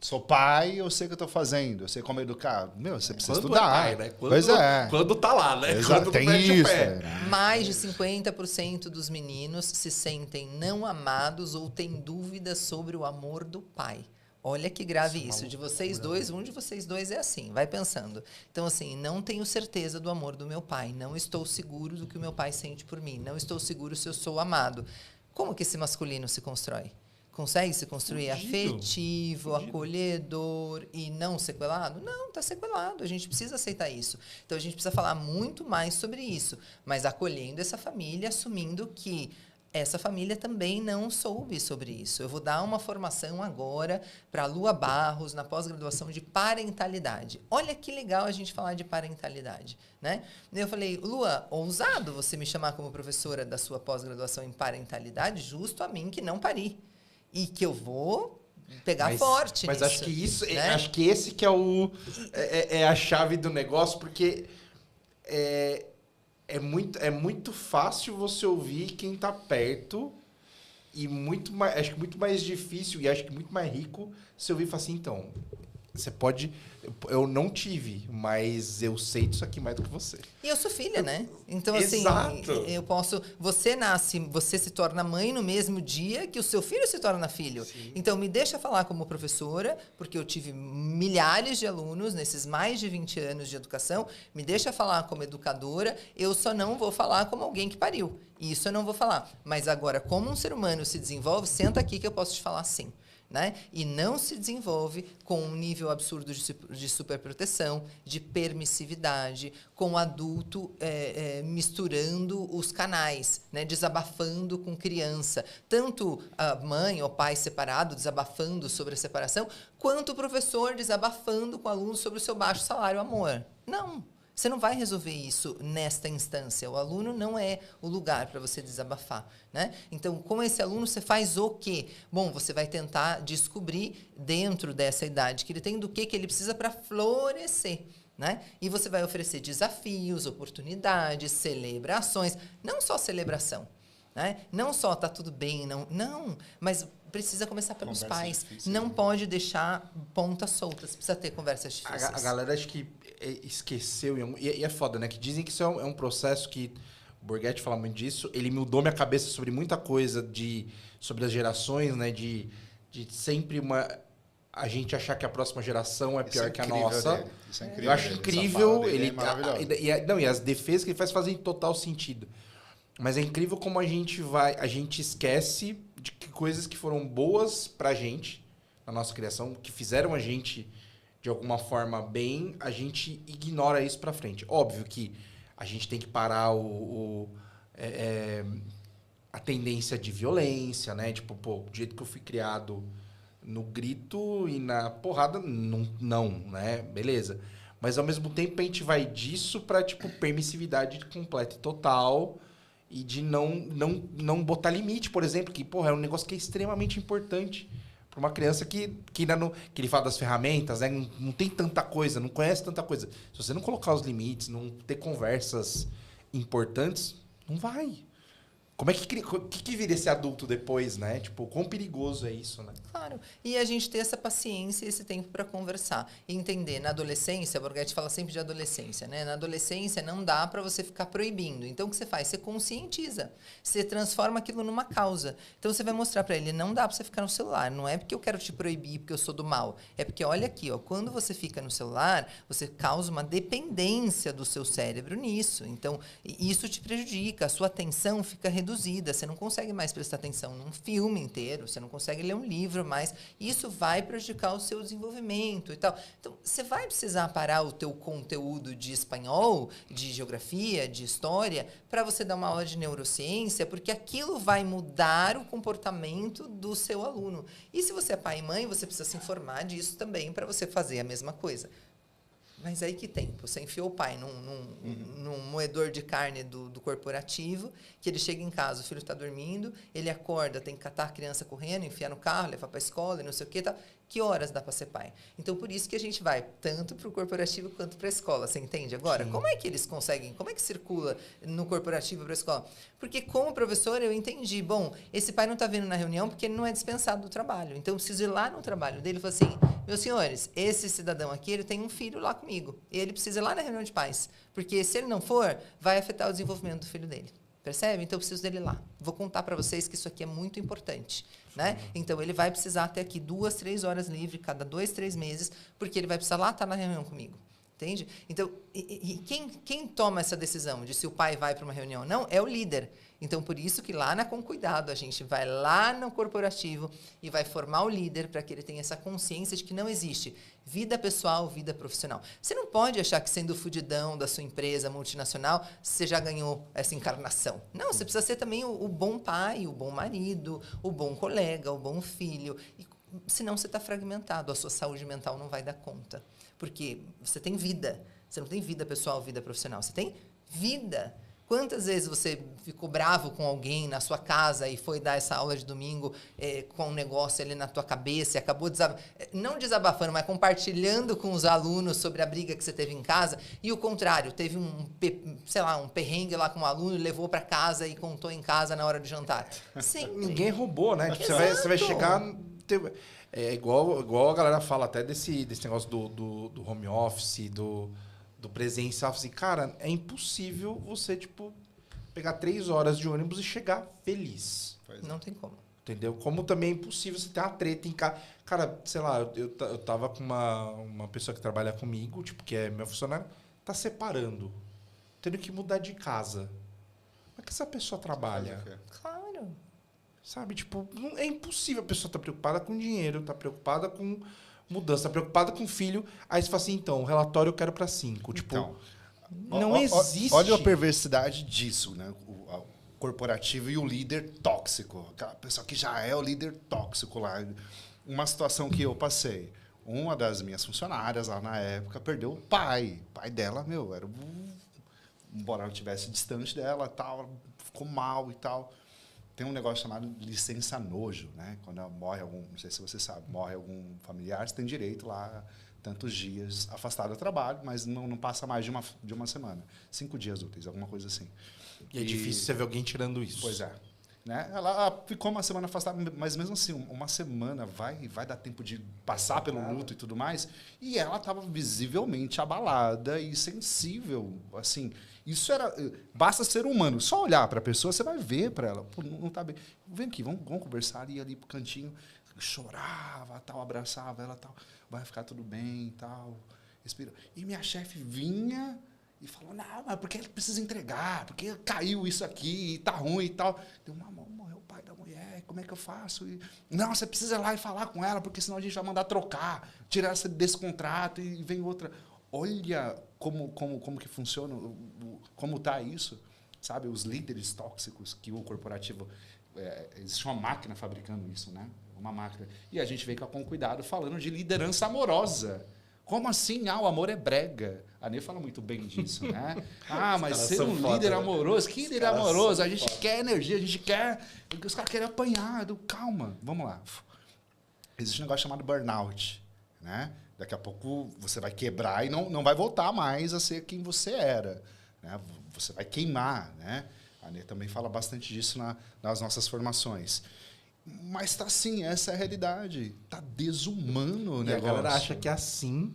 Speaker 3: Sou pai, eu sei o que eu tô fazendo, eu sei como educar. Meu, você precisa
Speaker 2: Quando
Speaker 3: estudar.
Speaker 2: É pai, né?
Speaker 3: Pois é.
Speaker 2: Quando tá lá, né?
Speaker 3: Exato,
Speaker 2: Quando
Speaker 3: tem
Speaker 2: mete o
Speaker 3: isso.
Speaker 2: pé.
Speaker 3: Né?
Speaker 1: Mais de 50% dos meninos se sentem não amados ou têm dúvidas sobre o amor do pai. Olha que grave isso. De vocês dois, um de vocês dois é assim. Vai pensando. Então, assim, não tenho certeza do amor do meu pai. Não estou seguro do que o meu pai sente por mim. Não estou seguro se eu sou amado. Como que esse masculino se constrói? Consegue se construir afetivo, acolhedor e não sequelado? Não, está sequelado. A gente precisa aceitar isso. Então, a gente precisa falar muito mais sobre isso. Mas acolhendo essa família, assumindo que essa família também não soube sobre isso. Eu vou dar uma formação agora para a Lua Barros, na pós-graduação de parentalidade. Olha que legal a gente falar de parentalidade, né? Eu falei, Lua, ousado você me chamar como professora da sua pós-graduação em parentalidade, justo a mim que não pari. E que eu vou pegar forte
Speaker 2: mas
Speaker 1: nisso.
Speaker 2: acho que isso,
Speaker 1: né?
Speaker 2: acho que esse que é a chave do negócio, porque é muito fácil você ouvir quem tá perto e acho que muito mais difícil e acho que muito mais rico você ouvir e falar assim, então, você pode... Eu não tive, mas eu sei disso aqui mais do que você.
Speaker 1: E eu sou filha, né? Então, assim,
Speaker 2: Exato.
Speaker 1: eu posso... Você se torna mãe no mesmo dia que o seu filho se torna filho.
Speaker 2: Sim.
Speaker 1: Então, me deixa falar como professora, porque eu tive milhares de alunos nesses mais de 20 anos de educação. Me deixa falar como educadora. Eu só não vou falar como alguém que pariu. Isso eu não vou falar. Mas agora, como um ser humano se desenvolve, senta aqui que eu posso te falar assim. Né? E não se desenvolve com um nível absurdo de superproteção, de permissividade, com o adulto misturando os canais, né? Desabafando com criança. Tanto a mãe ou pai separado desabafando sobre a separação, quanto o professor desabafando com o aluno sobre o seu baixo salário, amor. Não. Você não vai resolver isso nesta instância. O aluno não é o lugar para você desabafar, né? Então, com esse aluno, você faz o quê? Bom, você vai tentar descobrir, dentro dessa idade que ele tem, do que ele precisa para florescer, né? E você vai oferecer desafios, oportunidades, celebrações. Não só celebração, né? Não só tá tudo bem, não, mas precisa começar pelos pais.
Speaker 3: Difíceis,
Speaker 1: não
Speaker 3: né?
Speaker 1: pode deixar pontas soltas. Precisa ter conversas difíceis.
Speaker 2: A galera acho que esqueceu, e é foda, né? Que dizem que isso é um processo que, o Borghetti fala muito disso, ele mudou minha cabeça sobre muita coisa, sobre as gerações, né? De sempre a gente achar que a próxima geração é pior que a nossa.
Speaker 3: Dele. Isso é incrível.
Speaker 2: Eu acho
Speaker 3: dele.
Speaker 2: incrível.
Speaker 3: Essa fala dele
Speaker 2: Ele,
Speaker 3: é maravilhosa.
Speaker 2: e as defesas que ele faz fazem total sentido. Mas é incrível como a gente esquece de que coisas que foram boas pra gente, na nossa criação, que fizeram a gente, de alguma forma, bem, a gente ignora isso pra frente. Óbvio que a gente tem que parar a tendência de violência, né? Tipo, pô, do jeito que eu fui criado no grito e na porrada, não, né? Beleza. Mas, ao mesmo tempo, a gente vai disso pra, tipo, permissividade completa e total... E de não botar limite, por exemplo, que, porra, é um negócio que é extremamente importante para uma criança que ele fala das ferramentas, né? Não tem tanta coisa, não conhece tanta coisa. Se você não colocar os limites, não ter conversas importantes, não vai. Como é que vira esse adulto depois, né? Tipo, quão perigoso é isso, né?
Speaker 1: Claro. E a gente ter essa paciência e esse tempo para conversar. E entender, na adolescência, a Borghetti fala sempre de adolescência, né? Na adolescência não dá para você ficar proibindo. Então, o que você faz? Você conscientiza. Você transforma aquilo numa causa. Então, você vai mostrar para ele, não dá para você ficar no celular. Não é porque eu quero te proibir, porque eu sou do mal. É porque, olha aqui, ó, quando você fica no celular, você causa uma dependência do seu cérebro nisso. Então, isso te prejudica. A sua atenção fica reduzida. Você não consegue mais prestar atenção num filme inteiro. Você não consegue ler um livro mais. Isso vai prejudicar o seu desenvolvimento e tal. Então, você vai precisar parar o teu conteúdo de espanhol, de geografia, de história, para você dar uma aula de neurociência, porque aquilo vai mudar o comportamento do seu aluno. E se você é pai e mãe, você precisa se informar disso também para você fazer a mesma coisa. Mas aí que tempo? Você enfiou o pai num moedor de carne do corporativo, que ele chega em casa, o filho está dormindo, ele acorda, tem que catar a criança correndo, enfiar no carro, levar para a escola e não sei o quê. Tal. Que horas dá para ser pai? Então, por isso que a gente vai tanto para o corporativo quanto para a escola. Você entende agora? Sim. Como é que eles conseguem? Como é que circula no corporativo para a escola? Porque, como professor, eu entendi. Bom, esse pai não está vindo na reunião porque ele não é dispensado do trabalho. Então, eu preciso ir lá no trabalho dele e falar assim, meus senhores, esse cidadão aqui, ele tem um filho lá comigo. Ele precisa ir lá na reunião de pais. Porque, se ele não for, vai afetar o desenvolvimento do filho dele. Percebe? Então, eu preciso dele lá. Vou contar para vocês que isso aqui é muito importante. Né? Então, ele vai precisar ter aqui 2, 3 horas livre cada 2, 3 meses, porque ele vai precisar lá estar na reunião comigo. Entende? Então, quem toma essa decisão de se o pai vai para uma reunião ou não é o líder. Então, por isso que lá na Com Cuidado, a gente vai lá no corporativo e vai formar o líder para que ele tenha essa consciência de que não existe vida pessoal, vida profissional. Você não pode achar que sendo o fudidão da sua empresa multinacional, você já ganhou essa encarnação. Não, você precisa ser também o bom pai, o bom marido, o bom colega, o bom filho. E, senão você está fragmentado, a sua saúde mental não vai dar conta. Porque você tem vida. Você não tem vida pessoal, vida profissional. Você tem vida. Quantas vezes você ficou bravo com alguém na sua casa e foi dar essa aula de domingo com um negócio ali na tua cabeça e acabou não desabafando, mas compartilhando com os alunos sobre a briga que você teve em casa, e o contrário, teve um perrengue lá com um aluno e levou para casa e contou em casa na hora do jantar. Sempre.
Speaker 2: Ninguém roubou, né? Tipo, você vai chegar... É igual a galera fala até desse negócio do home office, do presencial. Assim, cara, é impossível você, tipo, pegar 3 horas de ônibus e chegar feliz.
Speaker 1: Não tem como.
Speaker 2: Entendeu? Como também é impossível você ter uma treta em casa. Cara, sei lá, eu tava com uma pessoa que trabalha comigo, tipo, que é meu funcionário, tá separando. Tendo que mudar de casa. Como é que essa pessoa trabalha?
Speaker 1: Claro.
Speaker 2: Sabe, tipo, é impossível. A pessoa tá preocupada com dinheiro, tá preocupada com mudança, tá preocupada com filho. Aí você fala assim, então, o relatório eu quero para 5. Tipo,
Speaker 3: então,
Speaker 2: não existe.
Speaker 3: Olha a perversidade disso, né? O corporativo e o líder tóxico. Aquela pessoa que já é o líder tóxico lá. Uma situação que eu passei. Uma das minhas funcionárias lá na época perdeu o pai. O pai dela, era embora ela estivesse distante dela, tal, ficou mal e tal. Tem um negócio chamado licença nojo, né? Quando morre não sei se você sabe, morre algum familiar, você tem direito lá tantos dias afastado do trabalho, mas não passa mais de uma semana. 5 dias úteis, alguma coisa assim.
Speaker 2: E é difícil você ver alguém tirando isso.
Speaker 3: Pois é. Né? Ela ficou uma semana afastada, mas mesmo assim, uma semana vai dar tempo de passar pelo luto e tudo mais. E ela estava visivelmente abalada e sensível, assim. Isso era... Basta ser humano. Só olhar para a pessoa, você vai ver para ela. Pô, não está bem. Vem aqui, vamos conversar ali pro cantinho. Chorava, tal, abraçava ela, tal. Vai ficar tudo bem, tal. Respira. E minha chefe vinha e falou, não, mas porque ele precisa entregar? Porque caiu isso aqui e tá ruim e tal. Deu uma mão, morreu o pai da mulher, como é que eu faço? Não, você precisa ir lá e falar com ela, porque senão a gente vai mandar trocar, tirar essa desse contrato e vem outra. Olha como que funciona, como está isso, sabe? Os líderes tóxicos que o corporativo... existe uma máquina fabricando isso, né? Uma máquina. E a gente vem com cuidado falando de liderança amorosa. Como assim? O amor é brega. A Nê fala muito bem disso, né? Mas ser um líder amoroso, que líder amoroso? A gente quer energia, a gente quer... Os caras querem apanhar. Calma, vamos lá. Existe um negócio chamado burnout, né? Daqui a pouco você vai quebrar e não vai voltar mais a ser quem você era, né? Você vai queimar, né? A Nê também fala bastante disso nas nossas formações. Mas está assim, essa é a realidade. Está desumano o negócio.
Speaker 2: A galera acha que assim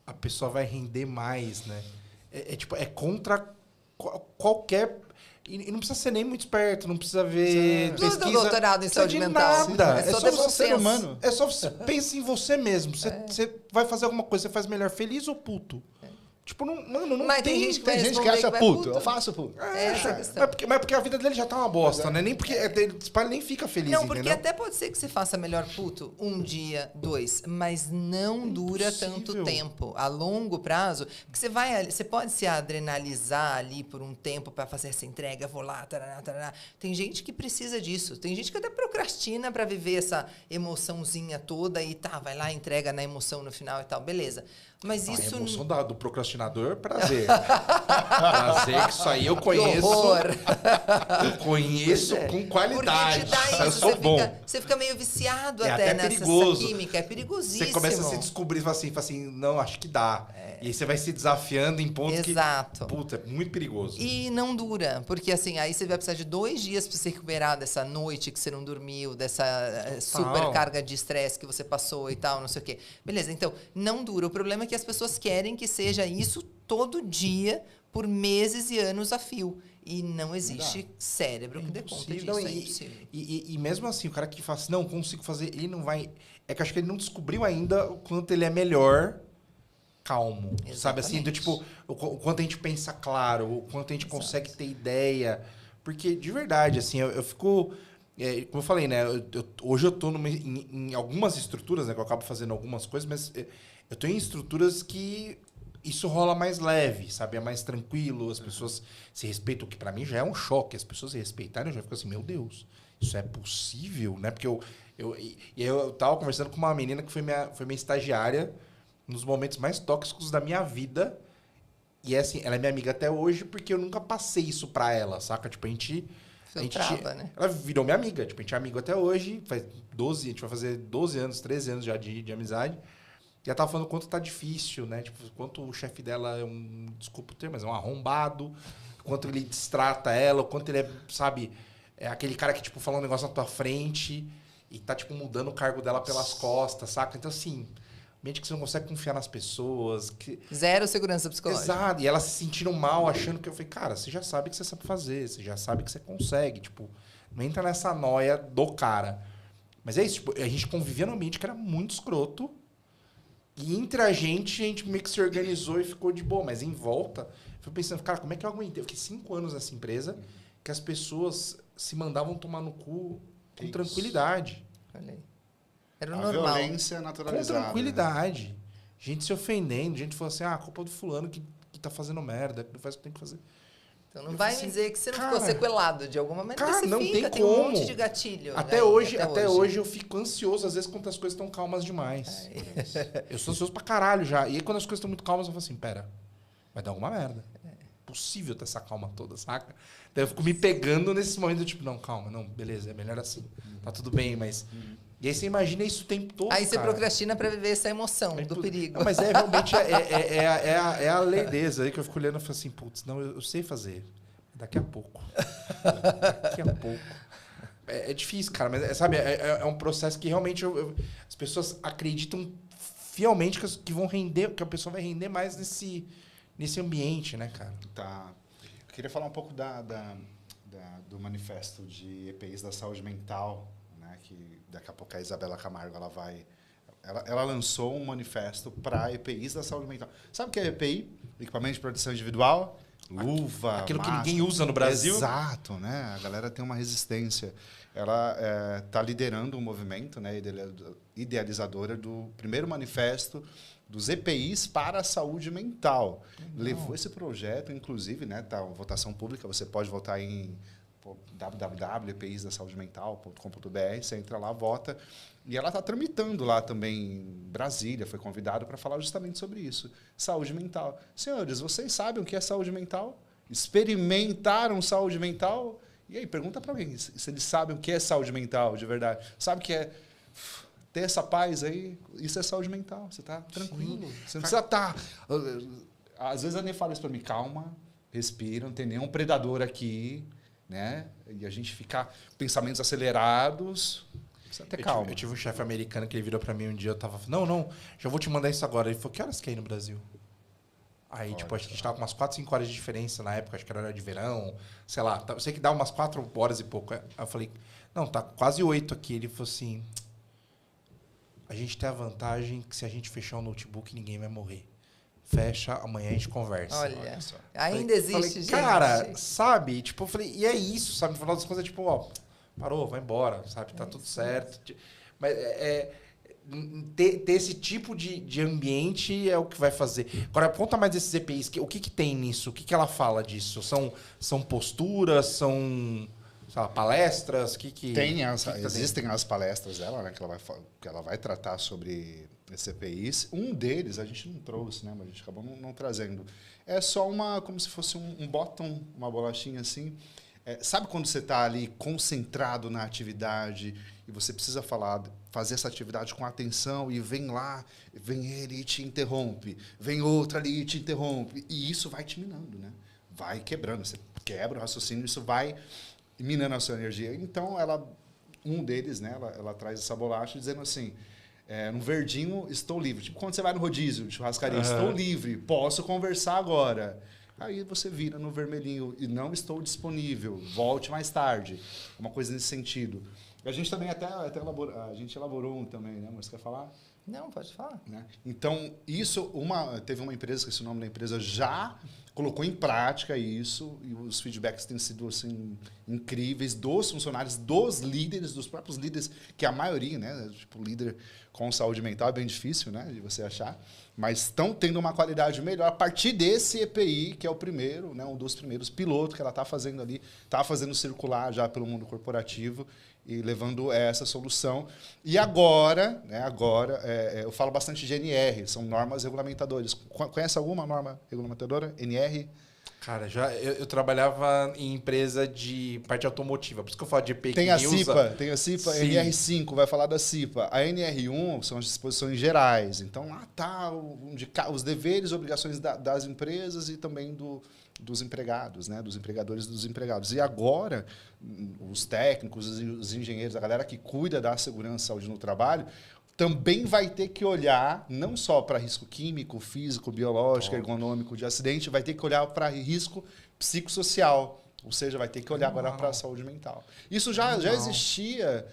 Speaker 2: a pessoa vai render mais, né? Tipo, é contra qualquer... E não precisa ser nem muito esperto, não precisa ver pesquisa.
Speaker 1: Tudo doutorado em saúde mental.
Speaker 2: Nada.
Speaker 1: É
Speaker 2: só
Speaker 1: você
Speaker 3: ser humano.
Speaker 2: É só você pensa em você mesmo. Você vai fazer alguma coisa, você faz melhor feliz ou puto? Tipo, não
Speaker 1: mas tem gente
Speaker 3: que acha puto. Eu faço puto.
Speaker 1: Essa é a questão.
Speaker 2: Mas porque a vida dele já tá uma bosta, né? Nem porque ele nem fica feliz,
Speaker 1: não, porque
Speaker 2: entendeu?
Speaker 1: até pode ser que você faça melhor puto 1 dia, 2, mas não dura tanto tempo. A longo prazo, que você pode se adrenalizar ali por um tempo para fazer essa entrega, vou lá, tarará, tarará. Tem gente que precisa disso. Tem gente que até procrastina para viver essa emoçãozinha toda e vai lá, entrega na emoção no final e tal, beleza. Mas isso...
Speaker 2: A emoção do procrastinador, prazer. Prazer, que isso aí eu conheço. Eu conheço com qualidade.
Speaker 1: Porque te dá
Speaker 2: eu
Speaker 1: isso,
Speaker 2: sou bom.
Speaker 1: Você fica meio viciado
Speaker 2: até
Speaker 1: nessa
Speaker 2: perigoso.
Speaker 1: química. É perigosíssimo.
Speaker 2: Você começa a se descobrir, fala assim, não, acho que dá. E aí você vai se desafiando em pontos
Speaker 1: Exato.
Speaker 2: que... Puta, é muito perigoso.
Speaker 1: E não dura, porque assim, aí você vai precisar de 2 dias para se recuperar dessa noite que você não dormiu, dessa super carga de estresse que você passou e tal, não sei o quê. Beleza, então, não dura. O problema é que as pessoas querem que seja isso todo dia, por meses e anos a fio. E não existe cérebro que dê conta disso, é impossível.
Speaker 2: E mesmo assim, o cara que fala assim, não, consigo fazer, ele não vai... É que eu acho que ele não descobriu ainda o quanto ele é melhor calmo. Exatamente. Sabe assim, tipo, o quanto a gente pensa claro, o quanto a gente consegue ter ideia. Porque, de verdade, assim, eu fico... como eu falei, né? Hoje eu tô em algumas estruturas, né? Que eu acabo fazendo algumas coisas, mas eu tô em estruturas que isso rola mais leve, sabe? É mais tranquilo, as pessoas se respeitam, o que pra mim já é um choque. As pessoas se respeitarem, eu já fico assim, meu Deus, isso é possível, né? Porque eu tava conversando com uma menina que foi minha estagiária nos momentos mais tóxicos da minha vida. E é assim, ela é minha amiga até hoje porque eu nunca passei isso pra ela, saca? Tipo, a gente
Speaker 1: Filtrava, né?
Speaker 2: Ela virou minha amiga. Tipo, a gente é amigo até hoje. Faz 12, a gente vai fazer 12 anos, 13 anos já de amizade. E ela tava falando o quanto tá difícil, né? Tipo, quanto o chefe dela é desculpa o termo, mas é um arrombado. Quanto ele destrata ela, o quanto ele é, sabe... É aquele cara que, tipo, fala um negócio na tua frente e tá, tipo, mudando o cargo dela pelas costas, saca? Então, assim, mente que você não consegue confiar nas pessoas.
Speaker 1: Zero segurança psicológica.
Speaker 2: Exato. E elas se sentiram mal, achando que eu falei, cara, você já sabe o que você sabe fazer, você já sabe que você consegue. Tipo, não entra nessa noia do cara. Mas é isso, tipo, a gente convivia num ambiente que era muito escroto. E entre a gente meio que se organizou e ficou de boa. Mas em volta, eu fui pensando, cara, como é que eu aguentei? Eu fiquei 5 anos nessa empresa que as pessoas se mandavam tomar no cu com tranquilidade.
Speaker 1: Olha aí. Era
Speaker 3: A
Speaker 1: normal.
Speaker 3: violência naturalizada.
Speaker 2: Com tranquilidade. Gente se ofendendo, gente falando assim, a culpa do fulano que tá fazendo merda, que não faz o que tem que fazer.
Speaker 1: Então não vai me dizer que você não ficou
Speaker 2: cara,
Speaker 1: sequelado de alguma maneira.
Speaker 2: cara,
Speaker 1: Você
Speaker 2: não
Speaker 1: fica,
Speaker 2: tem
Speaker 1: um
Speaker 2: como.
Speaker 1: monte de gatilho.
Speaker 2: Até hoje eu fico ansioso, às vezes, quando as coisas estão calmas demais. Eu sou ansioso pra caralho já. E aí, quando as coisas estão muito calmas, eu falo assim, pera, vai dar alguma merda. Possível ter essa calma toda, saca? Então eu fico me pegando nesses momentos, tipo, não, calma, não, beleza, é melhor assim. Tá tudo bem, mas... E aí você imagina isso o tempo todo,
Speaker 1: Aí você
Speaker 2: cara.
Speaker 1: procrastina pra viver essa emoção do perigo.
Speaker 2: Não, mas realmente é a lerdeza aí que eu fico olhando e falo assim, putz, não, eu sei fazer. Daqui a pouco. Daqui a pouco. É difícil, cara, mas sabe, é um processo que realmente as pessoas acreditam fielmente que vão render, que a pessoa vai render mais nesse ambiente, né, cara?
Speaker 3: Tá. Eu queria falar um pouco do manifesto de EPIs da saúde mental, né, que daqui a pouco a Isabela Camargo ela lançou um manifesto para EPIs da saúde mental. Sabe o que é EPI? Equipamento de proteção individual, luva,
Speaker 2: aquilo
Speaker 3: máscara.
Speaker 2: que ninguém usa no Brasil.
Speaker 3: Exato, né? A galera tem uma resistência. Ela está liderando um movimento, né, idealizadora do primeiro manifesto dos EPIs para a saúde mental. Levou esse projeto, inclusive, né, tá uma votação pública, você pode votar em www.episdasaudemental.com.br, você entra lá, vota, e ela está tramitando lá também em Brasília, foi convidada para falar justamente sobre isso, saúde mental. Senhores, vocês sabem o que é saúde mental? Experimentaram saúde mental? E aí, pergunta para alguém se eles sabem o que é saúde mental, de verdade. Sabe o que é ter essa paz aí? Isso é saúde mental, você está tranquilo. Sim. Você não precisa estar... Às vezes a Nê fala isso para mim, calma, respira, não tem nenhum predador aqui, né? E a gente ficar pensamentos acelerados, precisa ter calma.
Speaker 2: Eu tive um chefe americano que ele virou pra mim um dia, eu tava falando, não, já vou te mandar isso agora. Ele falou, que horas que é aí no Brasil? Aí, tipo, acho que a gente tava com umas 4, 5 horas de diferença na época, acho que era hora de verão, sei lá. Eu sei que dá umas 4 horas e pouco. Aí eu falei, não, tá quase 8 aqui. Ele falou assim, a gente tem a vantagem que se a gente fechar o notebook, ninguém vai morrer. Fecha, amanhã a gente conversa.
Speaker 1: Olha só. Ainda existe, gente.
Speaker 2: Cara, sabe? Tipo, eu falei, e é isso, sabe? No final das contas, tipo, ó, parou, vai embora, sabe? Tá tudo certo. Mas ter esse tipo de ambiente é o que vai fazer. Agora, conta mais desses EPIs. O que tem nisso? O que ela fala disso? São posturas? São... sei lá, palestras?
Speaker 3: Existem as palestras dela, né, que ela vai tratar sobre EPIs. Um deles a gente não trouxe, né, mas a gente acabou não trazendo. É só como se fosse um bottom, uma bolachinha assim. Sabe quando você está ali concentrado na atividade e você precisa fazer essa atividade com atenção e vem ele e te interrompe, vem outra ali e te interrompe. E isso vai te minando, né? Vai quebrando. Você quebra o raciocínio, isso vai minando a sua energia. Então, um deles, né, ela traz essa bolacha dizendo assim, no verdinho, estou livre. Tipo, quando você vai no rodízio de churrascaria, estou livre, posso conversar agora. Aí você vira no vermelhinho e não estou disponível, volte mais tarde. Uma coisa nesse sentido. A gente também até elaborou um também, né? Você quer falar?
Speaker 1: Não, pode falar.
Speaker 3: Né? Então, teve uma empresa, esqueci o nome da empresa, já colocou em prática isso e os feedbacks têm sido assim, incríveis dos funcionários, dos líderes, dos próprios líderes, que a maioria, né? Tipo, líder com saúde mental é bem difícil, né? De você achar. Mas estão tendo uma qualidade melhor a partir desse EPI, que é o primeiro, né? Um dos primeiros pilotos que ela está fazendo ali, está fazendo circular já pelo mundo corporativo e levando essa solução. E agora, né? Eu falo bastante de NR, são normas regulamentadoras. Conhece alguma norma regulamentadora? NR?
Speaker 2: Cara, eu trabalhava em empresa de parte automotiva, por isso que eu falo de EPI.
Speaker 3: Tem a CIPA, NR5, vai falar da CIPA. A NR1 são as disposições gerais. Então, lá está os deveres e obrigações das empresas e também dos empregados, né? Dos empregadores e dos empregados. E agora, os técnicos, os engenheiros, a galera que cuida da segurança e saúde no trabalho, também vai ter que olhar não só para risco químico, físico, biológico, ergonômico de acidente, vai ter que olhar para risco psicossocial, ou seja, vai ter que olhar agora para a saúde mental. Isso já existia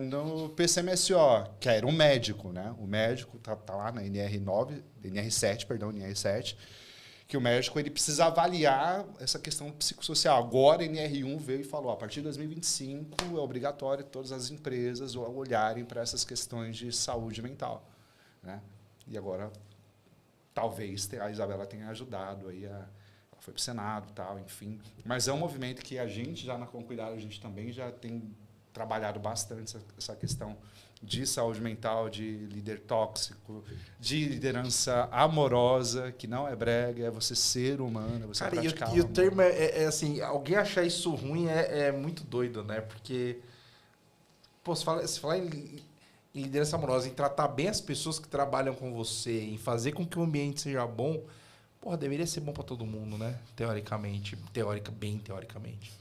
Speaker 3: no PCMSO, que era um médico, né? O médico tá lá na NR7, que o médico ele precisa avaliar essa questão psicossocial. Agora, a NR1 veio e falou, a partir de 2025 é obrigatório todas as empresas olharem para essas questões de saúde mental, né? E agora, talvez a Isabela tenha ajudado, aí ela foi para o Senado e tal, enfim. Mas é um movimento que a gente, já na Concuidado, a gente também já tem trabalhado bastante essa questão de saúde mental, de líder tóxico, de liderança amorosa, que não é brega, é você ser humano, é você praticar.
Speaker 2: Cara, e o termo é assim, alguém achar isso ruim é muito doido, né? Porque, pô, se falar em liderança amorosa, em tratar bem as pessoas que trabalham com você, em fazer com que o ambiente seja bom, porra, deveria ser bom para todo mundo, né? Teoricamente. Bem teoricamente.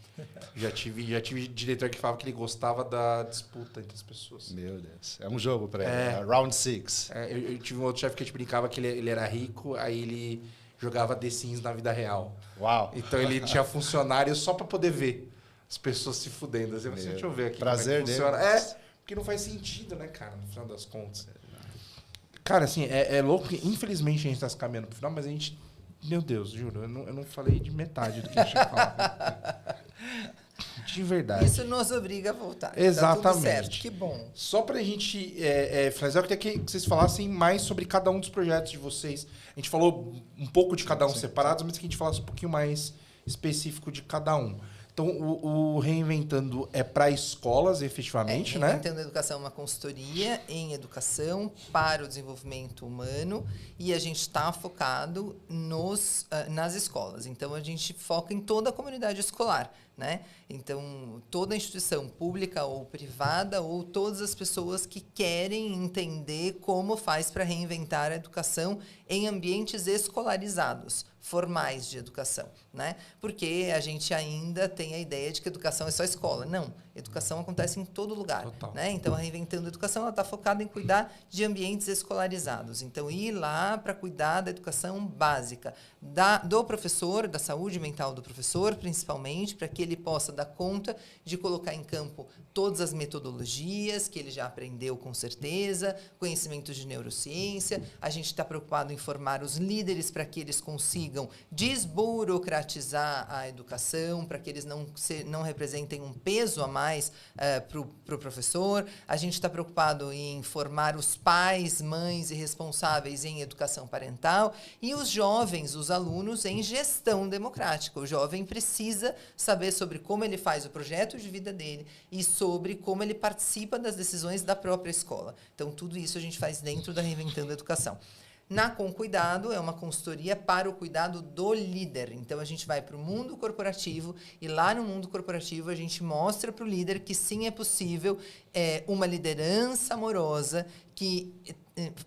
Speaker 2: Já tive diretor que falava que ele gostava da disputa entre as pessoas.
Speaker 3: Meu Deus. É um jogo para ele. Round 6.
Speaker 2: Eu tive um outro chefe que a gente brincava que ele era rico, aí ele jogava The Sims na vida real.
Speaker 3: Uau.
Speaker 2: Então ele tinha funcionários só para poder ver as pessoas se fudendo. Assim, deixa eu ver aqui
Speaker 3: prazer
Speaker 2: como é que funciona. Porque não faz sentido, né, cara? No final das contas. Cara, assim, é louco que infelizmente a gente tá se caminhando pro final, mas a gente... Meu Deus, juro, eu não falei de metade do que a gente falava. De verdade.
Speaker 1: Isso nos obriga a voltar.
Speaker 2: Exatamente.
Speaker 1: Tá tudo certo, que bom.
Speaker 2: Só pra gente finalizar, eu queria que vocês falassem mais sobre cada um dos projetos de vocês. A gente falou um pouco de cada um separados, mas que a gente falasse um pouquinho mais específico de cada um. Então, o Reinventando é para escolas, efetivamente, né?
Speaker 1: Reinventando Educação é uma consultoria em educação para o desenvolvimento humano e a gente está focado nas escolas. Então, a gente foca em toda a comunidade escolar, né? Então, toda instituição pública ou privada ou todas as pessoas que querem entender como faz para reinventar a educação em ambientes escolarizados, formais de educação, né? Porque a gente ainda tem a ideia de que educação é só escola. Não, educação acontece em todo lugar, né? Então, a Reinventando a Educação está focada em cuidar de ambientes escolarizados. Então, ir lá para cuidar da educação básica, do professor, da saúde mental do professor, principalmente, para que ele possa dar conta de colocar em campo todas as metodologias que ele já aprendeu com certeza, conhecimentos de neurociência. A gente está preocupado em formar os líderes para que eles consigam desburocratizar a educação, para que eles não representem um peso a mais para o professor. A gente está preocupado em formar os pais, mães e responsáveis em educação parental e os jovens, os alunos, em gestão democrática. O jovem precisa saber sobre como ele faz o projeto de vida dele e sobre como ele participa das decisões da própria escola. Então, tudo isso a gente faz dentro da Reinventando a Educação. Na Com Cuidado, é uma consultoria para o cuidado do líder. Então, a gente vai para o mundo corporativo e lá no mundo corporativo a gente mostra para o líder que sim, é possível uma liderança amorosa que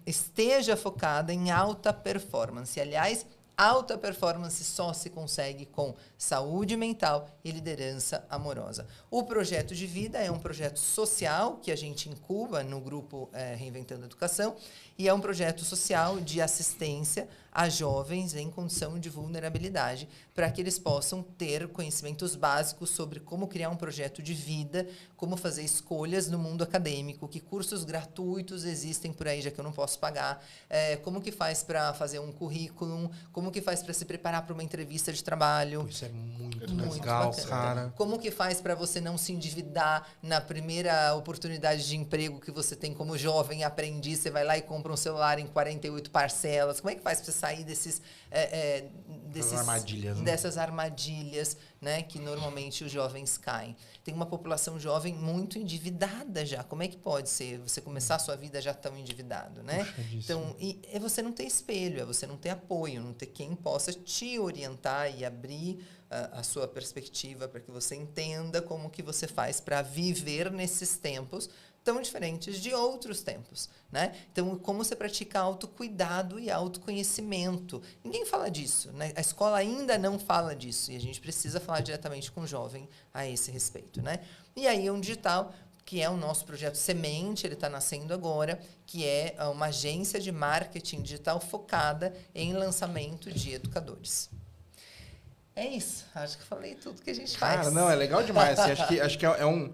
Speaker 1: esteja focada em alta performance. Aliás, alta performance só se consegue com saúde mental e liderança amorosa. O projeto de vida é um projeto social que a gente incuba no grupo Reinventando a Educação e é um projeto social de assistência a jovens em condição de vulnerabilidade, para que eles possam ter conhecimentos básicos sobre como criar um projeto de vida, como fazer escolhas no mundo acadêmico, que cursos gratuitos existem por aí, já que eu não posso pagar, como que faz para fazer um currículo, como que faz para se preparar para uma entrevista de trabalho.
Speaker 2: Isso é muito legal,
Speaker 1: bacana.
Speaker 2: cara.
Speaker 1: Como que faz para você não se endividar na primeira oportunidade de emprego que você tem como jovem aprendiz, você vai lá e compra um celular em 48 parcelas. Como é que faz para você sair dessas armadilhas, né, que normalmente os jovens caem? Tem uma população jovem muito endividada já. Como é que pode ser você começar a sua vida já tão endividado, né? Então, é você não ter espelho, é você não ter apoio, não ter quem possa te orientar e abrir a sua perspectiva para que você entenda como que você faz para viver nesses tempos tão diferentes de outros tempos, né? Então, como você pratica autocuidado e autoconhecimento. Ninguém fala disso, né? A escola ainda não fala disso e a gente precisa falar diretamente com o jovem a esse respeito, né? E aí, um digital, que é o nosso projeto Semente, ele está nascendo agora, que é uma agência de marketing digital focada em lançamento de educadores. É isso. Acho que falei tudo que a gente faz.
Speaker 2: Cara, não, é legal demais. Assim, acho que é um...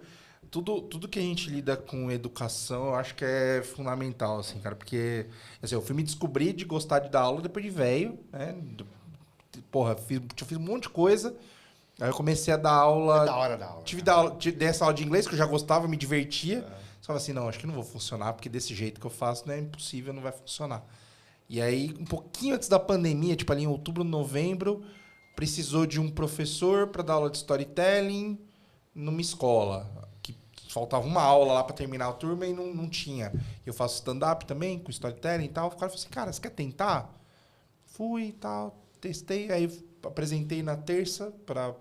Speaker 2: Tudo que a gente lida com educação, eu acho que é fundamental, assim, cara. Porque, assim, eu fui me descobrir de gostar de dar aula depois de velho, né? Porra, fiz um monte de coisa. Aí eu comecei a dar aula...
Speaker 3: É da hora da aula.
Speaker 2: Dei essa aula de inglês, que eu já gostava, me divertia. Só falei assim, não, acho que não vou funcionar, porque desse jeito que eu faço, né, é impossível, não vai funcionar. E aí, um pouquinho antes da pandemia, tipo ali em outubro, novembro, precisou de um professor para dar aula de storytelling numa escola. Faltava uma aula lá para terminar a turma e não tinha. Eu faço stand-up também, com storytelling e tal. O cara falou assim, cara, você quer tentar? Fui e tal, testei. Aí apresentei na terça para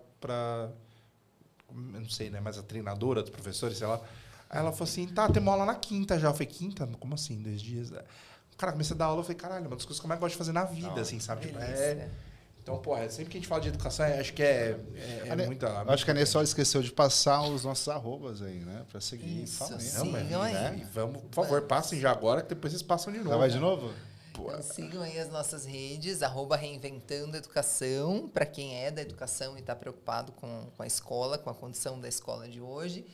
Speaker 2: eu não sei, né, mas a treinadora dos professores, sei lá. Aí ela falou assim, tá, tem uma aula na quinta já. Eu falei, quinta? Como assim, 2 dias? Cara, comecei a dar aula, eu falei, caralho, uma das coisas que eu mais gosto de fazer na vida, assim, sabe? Tipo, então, porra, sempre que a gente fala de educação, acho que é muita...
Speaker 3: Acho que a Nessol esqueceu de passar os nossos arrobas aí, né? Pra seguir.
Speaker 1: Isso,
Speaker 3: Sigam
Speaker 1: aí.
Speaker 3: Né?
Speaker 2: E vamos, por favor, passem já agora, que depois vocês passam de novo.
Speaker 3: Já vai de novo?
Speaker 1: Então, sigam aí as nossas redes, @reinventando educação, para quem é da educação e está preocupado com a escola, com a condição da escola de hoje.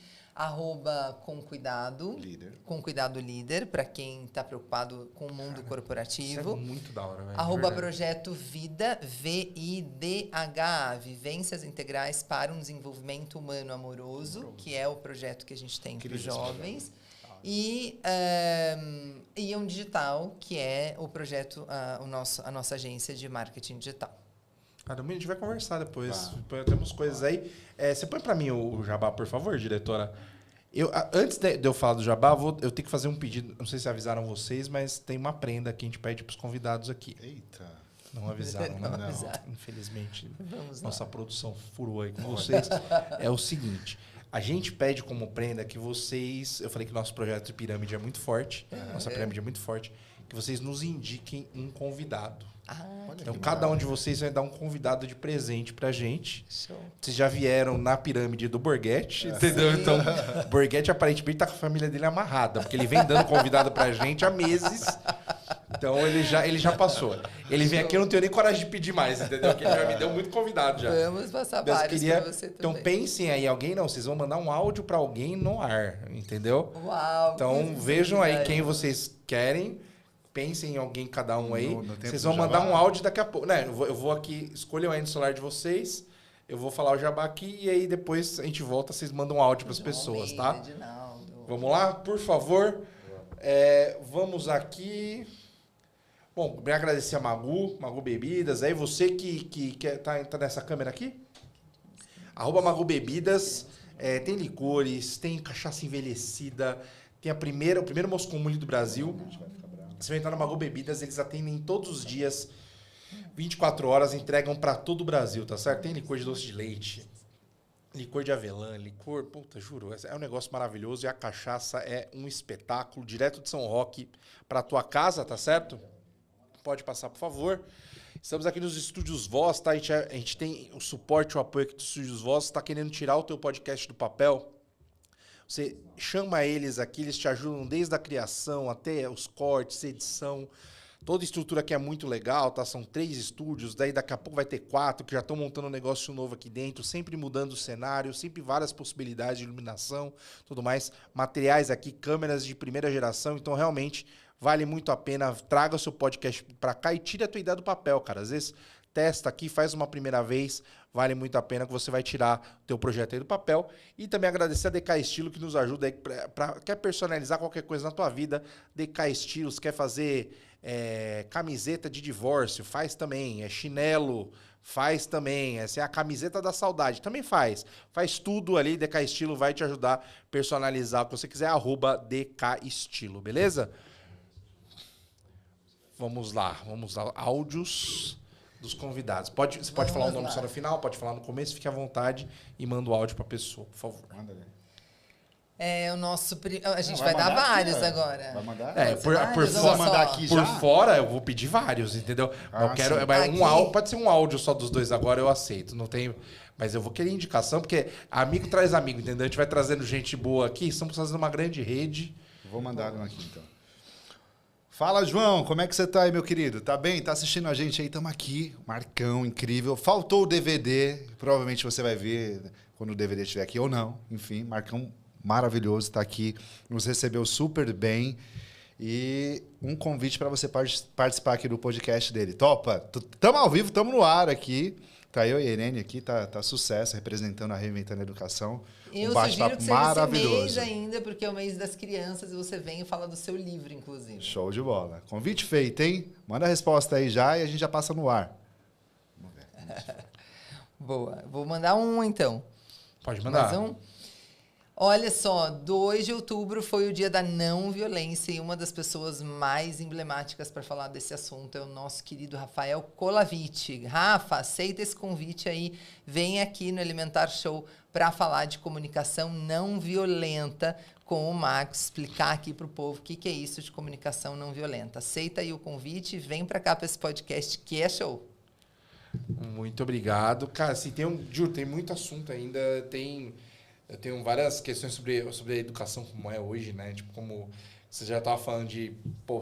Speaker 1: @com cuidado líder, para quem está preocupado com o mundo corporativo.
Speaker 2: Isso é muito da hora, velho.
Speaker 1: @projeto Vida, VIDHA, Vivências Integrais para um Desenvolvimento Humano Amoroso, que é o projeto que a gente tem para os jovens. E um digital, que é o projeto, a nossa agência de marketing digital.
Speaker 2: Caramba, a gente vai conversar depois. Temos coisas aí. Você põe para mim o jabá, por favor, diretora. Antes de eu falar do jabá, eu tenho que fazer um pedido. Não sei se avisaram vocês, mas tem uma prenda que a gente pede para os convidados aqui.
Speaker 3: Eita.
Speaker 2: Não avisaram,
Speaker 1: não.
Speaker 2: Infelizmente.
Speaker 1: Nossa
Speaker 2: produção furou aí com vocês. É o seguinte. A gente pede como prenda que vocês... Eu falei que nosso projeto de pirâmide é muito forte. Nossa pirâmide é muito forte. Que vocês nos indiquem um convidado. Então, cada um de vocês vai dar um convidado de presente pra gente.
Speaker 1: Show.
Speaker 2: Vocês já vieram na pirâmide do Borghetti, entendeu?
Speaker 1: Sim.
Speaker 2: Então, o Borghetti aparentemente tá com a família dele amarrada, porque ele vem dando convidado pra gente há meses. Então, ele já passou. Ele vem aqui, eu não tenho nem coragem de pedir mais, entendeu? Porque ele já me deu muito convidado já.
Speaker 1: Vamos passar vários pra você também.
Speaker 2: Então, pensem aí, vocês vão mandar um áudio pra alguém no ar, entendeu?
Speaker 1: Uau!
Speaker 2: Então, vejam aí quem vocês querem. Pensem em alguém, cada um aí. Vocês vão mandar um áudio daqui a pouco. Né? Eu vou aqui, escolher aí no celular de vocês. Eu vou falar o jabá aqui e aí depois a gente volta, vocês mandam um áudio para as pessoas, tá? Vamos lá, por favor. Vamos aqui. Bom, bem agradecer a Magu Bebidas. Aí você que tá nessa câmera aqui? @Magu Bebidas. Tem licores, tem cachaça envelhecida, tem o primeiro moscomule do Brasil. Você vai entrar na Magu Bebidas, eles atendem todos os dias, 24 horas, entregam para todo o Brasil, tá certo? Tem licor de doce de leite, licor de avelã, puta, juro, é um negócio maravilhoso e a cachaça é um espetáculo, direto de São Roque para tua casa, tá certo? Pode passar, por favor. Estamos aqui nos Estúdios Voz, tá? A gente tem o suporte, o apoio aqui dos Estúdios Voz. Você está querendo tirar o teu podcast do papel? Você chama eles aqui, eles te ajudam desde a criação até os cortes, edição, Toda estrutura aqui é muito legal, tá? São 3 estúdios, daí daqui a pouco vai ter 4, que já estão montando um negócio novo aqui dentro, sempre mudando o cenário, sempre várias possibilidades de iluminação, tudo mais. Materiais aqui, câmeras de primeira geração, então realmente vale muito a pena. Traga o seu podcast pra cá e tire a tua ideia do papel, cara. Às vezes testa aqui, faz uma primeira vez, vale muito a pena que você vai tirar o teu projeto aí do papel. E também agradecer a DK Estilo, que nos ajuda aí quer personalizar qualquer coisa na tua vida. DK Estilos, quer fazer camiseta de divórcio, faz também. Chinelo, faz também. Essa é a camiseta da saudade, também faz. Faz tudo ali, DK Estilo vai te ajudar a personalizar o que você quiser, @DK Estilo, beleza? Vamos lá, áudios dos convidados. Você pode falar o nome só no final, pode falar no começo, fique à vontade e manda o áudio para a pessoa, por favor. Manda ali.
Speaker 1: O nosso... A gente vai dar vários aqui, agora.
Speaker 3: Vai mandar?
Speaker 2: Por fora, eu vou pedir vários, entendeu? Eu quero pode ser um áudio só dos dois agora, eu aceito. Não tem... Mas eu vou querer indicação, porque amigo traz amigo, entendeu? A gente vai trazendo gente boa aqui, estamos fazendo uma grande rede.
Speaker 3: Vou mandar um aqui, então. Fala, João, como é que você tá aí, meu querido? Tá bem? Tá assistindo a gente aí? Tamo aqui, Marcão, incrível. Faltou o DVD, provavelmente você vai ver quando o DVD estiver aqui ou não. Enfim, Marcão maravilhoso, tá aqui, nos recebeu super bem. E um convite para você participar aqui do podcast dele. Topa? Tamo ao vivo, tamo no ar aqui. Tá eu e a Irene aqui, tá sucesso, representando a Reinventando a Educação.
Speaker 1: Eu sugiro que seja esse mês ainda, porque é o mês das crianças e você vem e fala do seu livro, inclusive.
Speaker 3: Show de bola. Convite feito, hein? Manda a resposta aí já e a gente já passa no ar. Vamos ver.
Speaker 1: Boa. Vou mandar um, então.
Speaker 2: Pode mandar.
Speaker 1: Mais um? Olha só, 2 de outubro foi o dia da não violência e uma das pessoas mais emblemáticas para falar desse assunto é o nosso querido Rafael Colaviti. Rafa, aceita esse convite aí, vem aqui no Elementar Show para falar de comunicação não violenta com o Max, explicar aqui para o povo o que é isso de comunicação não violenta. Aceita aí o convite, vem para cá para esse podcast que é show.
Speaker 2: Muito obrigado. Cara, assim, tem muito assunto ainda, eu tenho várias questões sobre a educação como é hoje, né? Tipo, como você já estava falando de,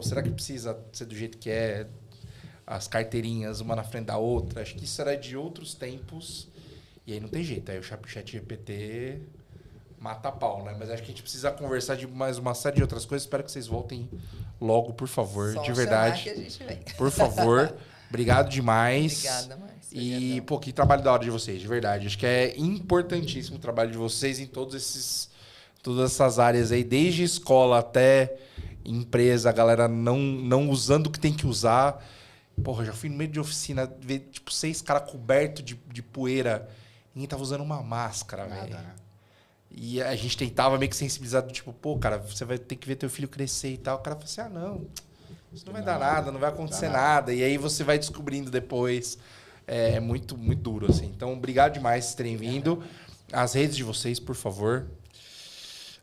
Speaker 2: será que precisa ser do jeito que é? As carteirinhas, uma na frente da outra. Acho que isso era de outros tempos. E aí não tem jeito. Aí o chat GPT mata a pau, né? Mas acho que a gente precisa conversar de mais uma série de outras coisas. Espero que vocês voltem logo, por favor.
Speaker 1: Só
Speaker 2: de verdade.
Speaker 1: Que a gente vem.
Speaker 2: Por favor. Obrigado demais.
Speaker 1: Obrigada, Márcia.
Speaker 2: E, que trabalho da hora de vocês, de verdade. Acho que é importantíssimo o trabalho de vocês em todas essas áreas aí, desde escola até empresa, a galera não usando o que tem que usar. Já fui no meio de oficina, ver 6 caras cobertos de poeira. Ninguém tava usando uma máscara, velho. E a gente tentava meio que sensibilizar, cara, você vai ter que ver teu filho crescer e tal. O cara falou assim, não, isso não vai dar nada, não vai acontecer nada. E aí você vai descobrindo depois. É muito, muito duro, assim. Então, obrigado demais por terem vindo. As redes de vocês, por favor.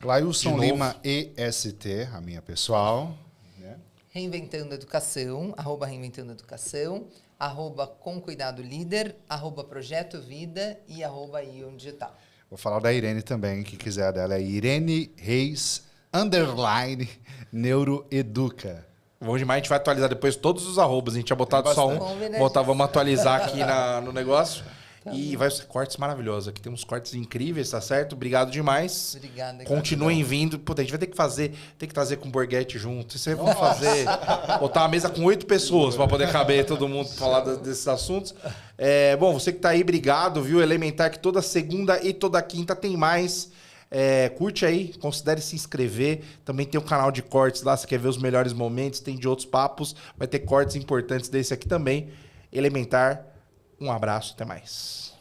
Speaker 3: Lailson Lima EST, a minha pessoal. Né?
Speaker 1: Reinventando Educação, @Reinventando Educação, @Com Cuidado Líder, @Projeto Vida e @Ion Digital.
Speaker 3: Vou falar da Irene também, quem quiser dela é Irene Reis, _Neuroeduca.
Speaker 2: Vamos demais, a gente vai atualizar depois todos os arrobas. A gente tinha botado só um. Vamos atualizar aqui no negócio. E vai ser cortes maravilhosos. Aqui tem uns cortes incríveis, tá certo? Obrigado demais.
Speaker 1: Obrigada.
Speaker 2: Continuem vindo. Puta, a gente vai ter que trazer com o Borghetti junto. Isso aí vamos fazer. Botar uma mesa com 8 pessoas para poder caber todo mundo falar desses assuntos. Bom, você que tá aí, obrigado, viu? Elementar que toda segunda e toda quinta tem mais. Curte aí, considere se inscrever. Também tem o canal de cortes lá, se quer ver os melhores momentos, tem de outros papos, vai ter cortes importantes desse aqui também. Elementar, um abraço, até mais.